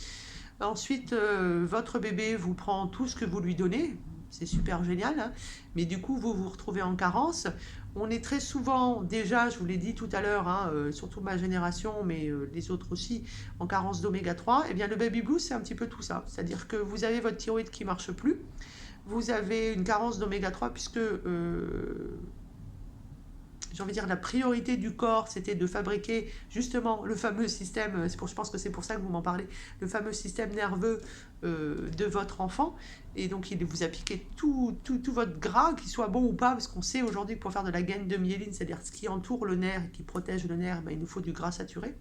Ensuite, votre bébé vous prend tout ce que vous lui donnez. C'est super génial, hein, mais du coup, vous vous retrouvez en carence. On est très souvent, déjà, je vous l'ai dit tout à l'heure, hein, surtout ma génération, mais les autres aussi, en carence d'oméga 3. Eh bien, le baby blues, c'est un petit peu tout ça. C'est-à-dire que vous avez votre thyroïde qui ne marche plus. Vous avez une carence d'oméga 3 puisque, j'ai envie de dire, la priorité du corps, c'était de fabriquer justement le fameux système, je pense que c'est pour ça que vous m'en parlez, le fameux système nerveux de votre enfant. Et donc, il vous a piqué tout votre gras, qu'il soit bon ou pas, parce qu'on sait aujourd'hui que pour faire de la gaine de myéline, c'est-à-dire ce qui entoure le nerf et qui protège le nerf, ben, il nous faut du gras saturé.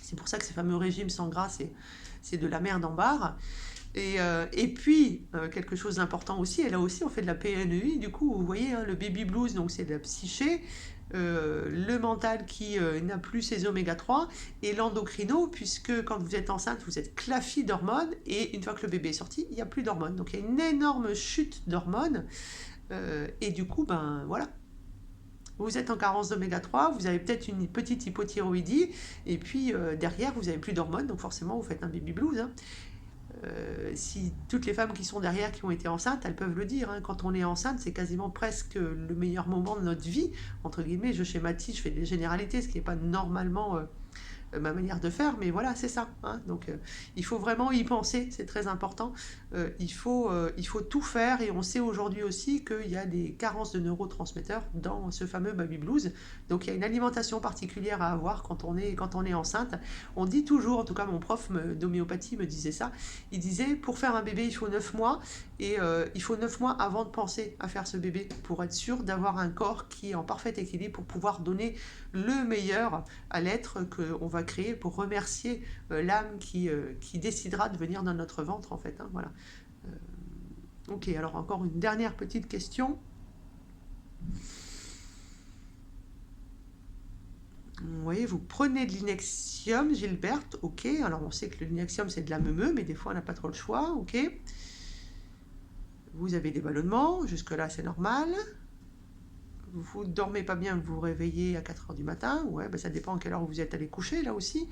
C'est pour ça que ces fameux régimes sans gras, c'est de la merde en barre. Et puis, quelque chose d'important aussi, et là aussi on fait de la PNEI, du coup, vous voyez, hein, le baby blues, donc c'est de la psyché, le mental qui n'a plus ses oméga 3, et l'endocrino, puisque quand vous êtes enceinte, vous êtes clafie d'hormones, et une fois que le bébé est sorti, il n'y a plus d'hormones. Donc il y a une énorme chute d'hormones, et du coup, ben voilà. Vous êtes en carence d'oméga 3, vous avez peut-être une petite hypothyroïdie, et puis derrière, vous n'avez plus d'hormones, donc forcément, vous faites un baby blues, hein. Si toutes les femmes qui sont derrière, qui ont été enceintes, elles peuvent le dire, hein. Quand on est enceinte, c'est quasiment presque le meilleur moment de notre vie, entre guillemets. Je schématise, je fais des généralités, ce qui n'est pas normalement ma manière de faire, mais voilà, c'est ça, hein. Donc il faut vraiment y penser, c'est très important. Il faut tout faire, et on sait aujourd'hui aussi qu'il y a des carences de neurotransmetteurs dans ce fameux baby blues. Donc il y a une alimentation particulière à avoir quand on est enceinte. On dit toujours, en tout cas mon prof d'homéopathie me disait ça, il disait pour faire un bébé il faut 9 mois, et il faut 9 mois avant de penser à faire ce bébé pour être sûr d'avoir un corps qui est en parfait équilibre pour pouvoir donner le meilleur à l'être qu'on va créer, pour remercier l'âme qui décidera de venir dans notre ventre, en fait, hein, voilà. Ok, alors encore une dernière petite question. Vous voyez, vous prenez de l'Inexium, Gilberte, ok. Alors on sait que l'Inexium c'est de la meumeux, mais des fois on n'a pas trop le choix, ok. Vous avez des ballonnements, jusque-là c'est normal. Vous ne dormez pas bien, vous vous réveillez à 4 h du matin, ouais, ben ça dépend à quelle heure vous êtes allé coucher là aussi.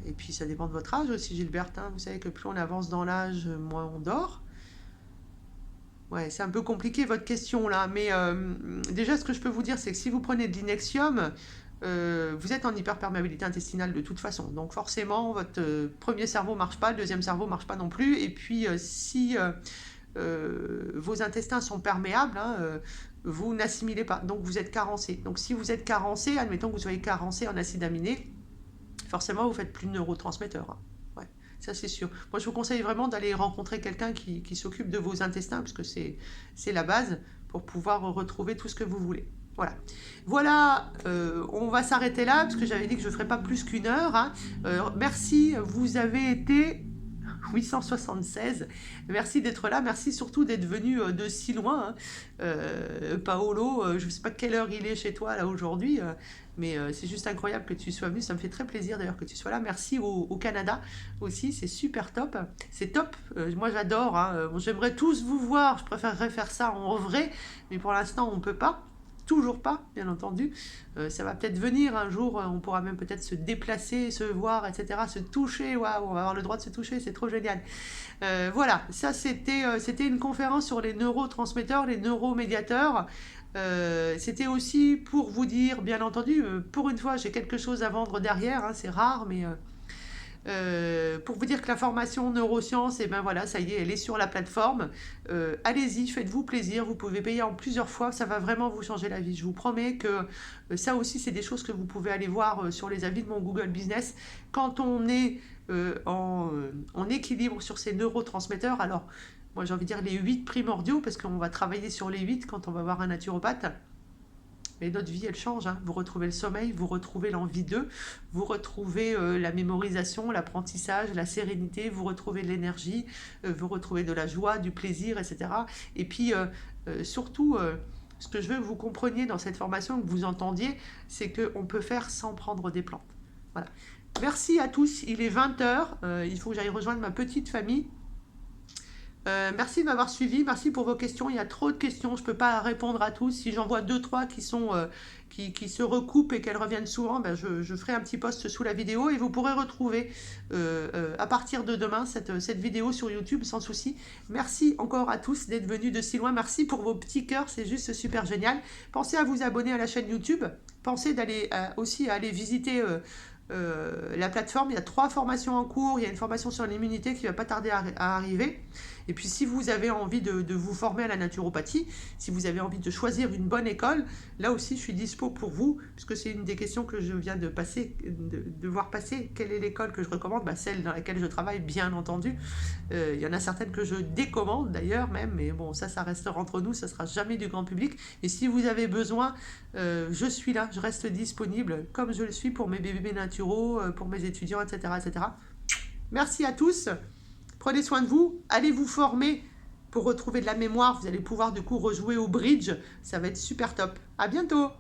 Et puis ça dépend de votre âge aussi, Gilberte, hein. Vous savez que plus on avance dans l'âge, moins on dort. Ouais, c'est un peu compliqué votre question là, mais déjà ce que je peux vous dire, c'est que si vous prenez de l'Inexium, vous êtes en hyperperméabilité intestinale de toute façon. Donc forcément, votre premier cerveau ne marche pas, le deuxième cerveau ne marche pas non plus. Et puis si vos intestins sont perméables, hein, vous n'assimilez pas, donc vous êtes carencé. Donc si vous êtes carencé, admettons que vous soyez carencé en acide aminé, forcément vous faites plus de neurotransmetteurs, hein. Ouais, ça c'est sûr. Moi je vous conseille vraiment d'aller rencontrer quelqu'un qui s'occupe de vos intestins, parce que c'est la base pour pouvoir retrouver tout ce que vous voulez. Voilà, voilà, on va s'arrêter là, parce que j'avais dit que je ne ferais pas plus qu'1 heure, hein. Merci, vous avez été 876. Merci d'être là, merci surtout d'être venu de si loin, hein. Paolo, je ne sais pas quelle heure il est chez toi là aujourd'hui, mais c'est juste incroyable que tu sois venu, ça me fait très plaisir d'ailleurs que tu sois là. Merci au Canada aussi, c'est super top, c'est top, moi j'adore, hein. J'aimerais tous vous voir, je préférerais faire ça en vrai, mais pour l'instant on ne peut pas. Toujours pas, bien entendu. Ça va peut-être venir un jour, on pourra même peut-être se déplacer, se voir, etc., se toucher. Waouh, on va avoir le droit de se toucher, c'est trop génial. Voilà, ça c'était une conférence sur les neurotransmetteurs, les neuromédiateurs. C'était aussi pour vous dire, bien entendu, pour une fois j'ai quelque chose à vendre derrière, hein, c'est rare, mais pour vous dire que la formation neurosciences, et ben voilà, ça y est, elle est sur la plateforme. Allez-y, faites-vous plaisir, vous pouvez payer en plusieurs fois, ça va vraiment vous changer la vie. Je vous promets que ça aussi, c'est des choses que vous pouvez aller voir sur les avis de mon Google Business. Quand on est en équilibre sur ces neurotransmetteurs, alors moi j'ai envie de dire les 8 primordiaux, parce qu'on va travailler sur les 8 quand on va voir un naturopathe. Mais notre vie, elle change, hein. Vous retrouvez le sommeil, vous retrouvez l'envie d'eux, vous retrouvez la mémorisation, l'apprentissage, la sérénité, vous retrouvez de l'énergie, vous retrouvez de la joie, du plaisir, etc. Et puis, surtout, ce que je veux que vous compreniez dans cette formation, que vous entendiez, c'est qu'on peut faire sans prendre des plantes. Voilà. Merci à tous, il est 20 h, il faut que j'aille rejoindre ma petite famille. Merci de m'avoir suivi, merci pour vos questions. Il y a trop de questions, je ne peux pas répondre à tous. Si j'en vois 2-3 qui se recoupent et qu'elles reviennent souvent, ben je ferai un petit post sous la vidéo et vous pourrez retrouver à partir de demain cette vidéo sur YouTube sans souci. Merci encore à tous d'être venus de si loin. Merci pour vos petits cœurs, c'est juste super génial. Pensez à vous abonner à la chaîne YouTube. Pensez aussi à aller visiter la plateforme. Il y a 3 formations en cours. Il y a une formation sur l'immunité qui ne va pas tarder à arriver. Et puis si vous avez envie de vous former à la naturopathie, si vous avez envie de choisir une bonne école, là aussi je suis dispo pour vous, puisque c'est une des questions que je viens de voir passer. Quelle est l'école que je recommande? Celle dans laquelle je travaille, bien entendu. Il y en a certaines que je décommande d'ailleurs même, mais bon, ça restera entre nous, ça ne sera jamais du grand public. Et si vous avez besoin, je suis là, je reste disponible, comme je le suis pour mes bébés naturaux, pour mes étudiants, etc., etc. Merci à tous. Prenez soin de vous, allez vous former pour retrouver de la mémoire. Vous allez pouvoir du coup rejouer au bridge. Ça va être super top. À bientôt!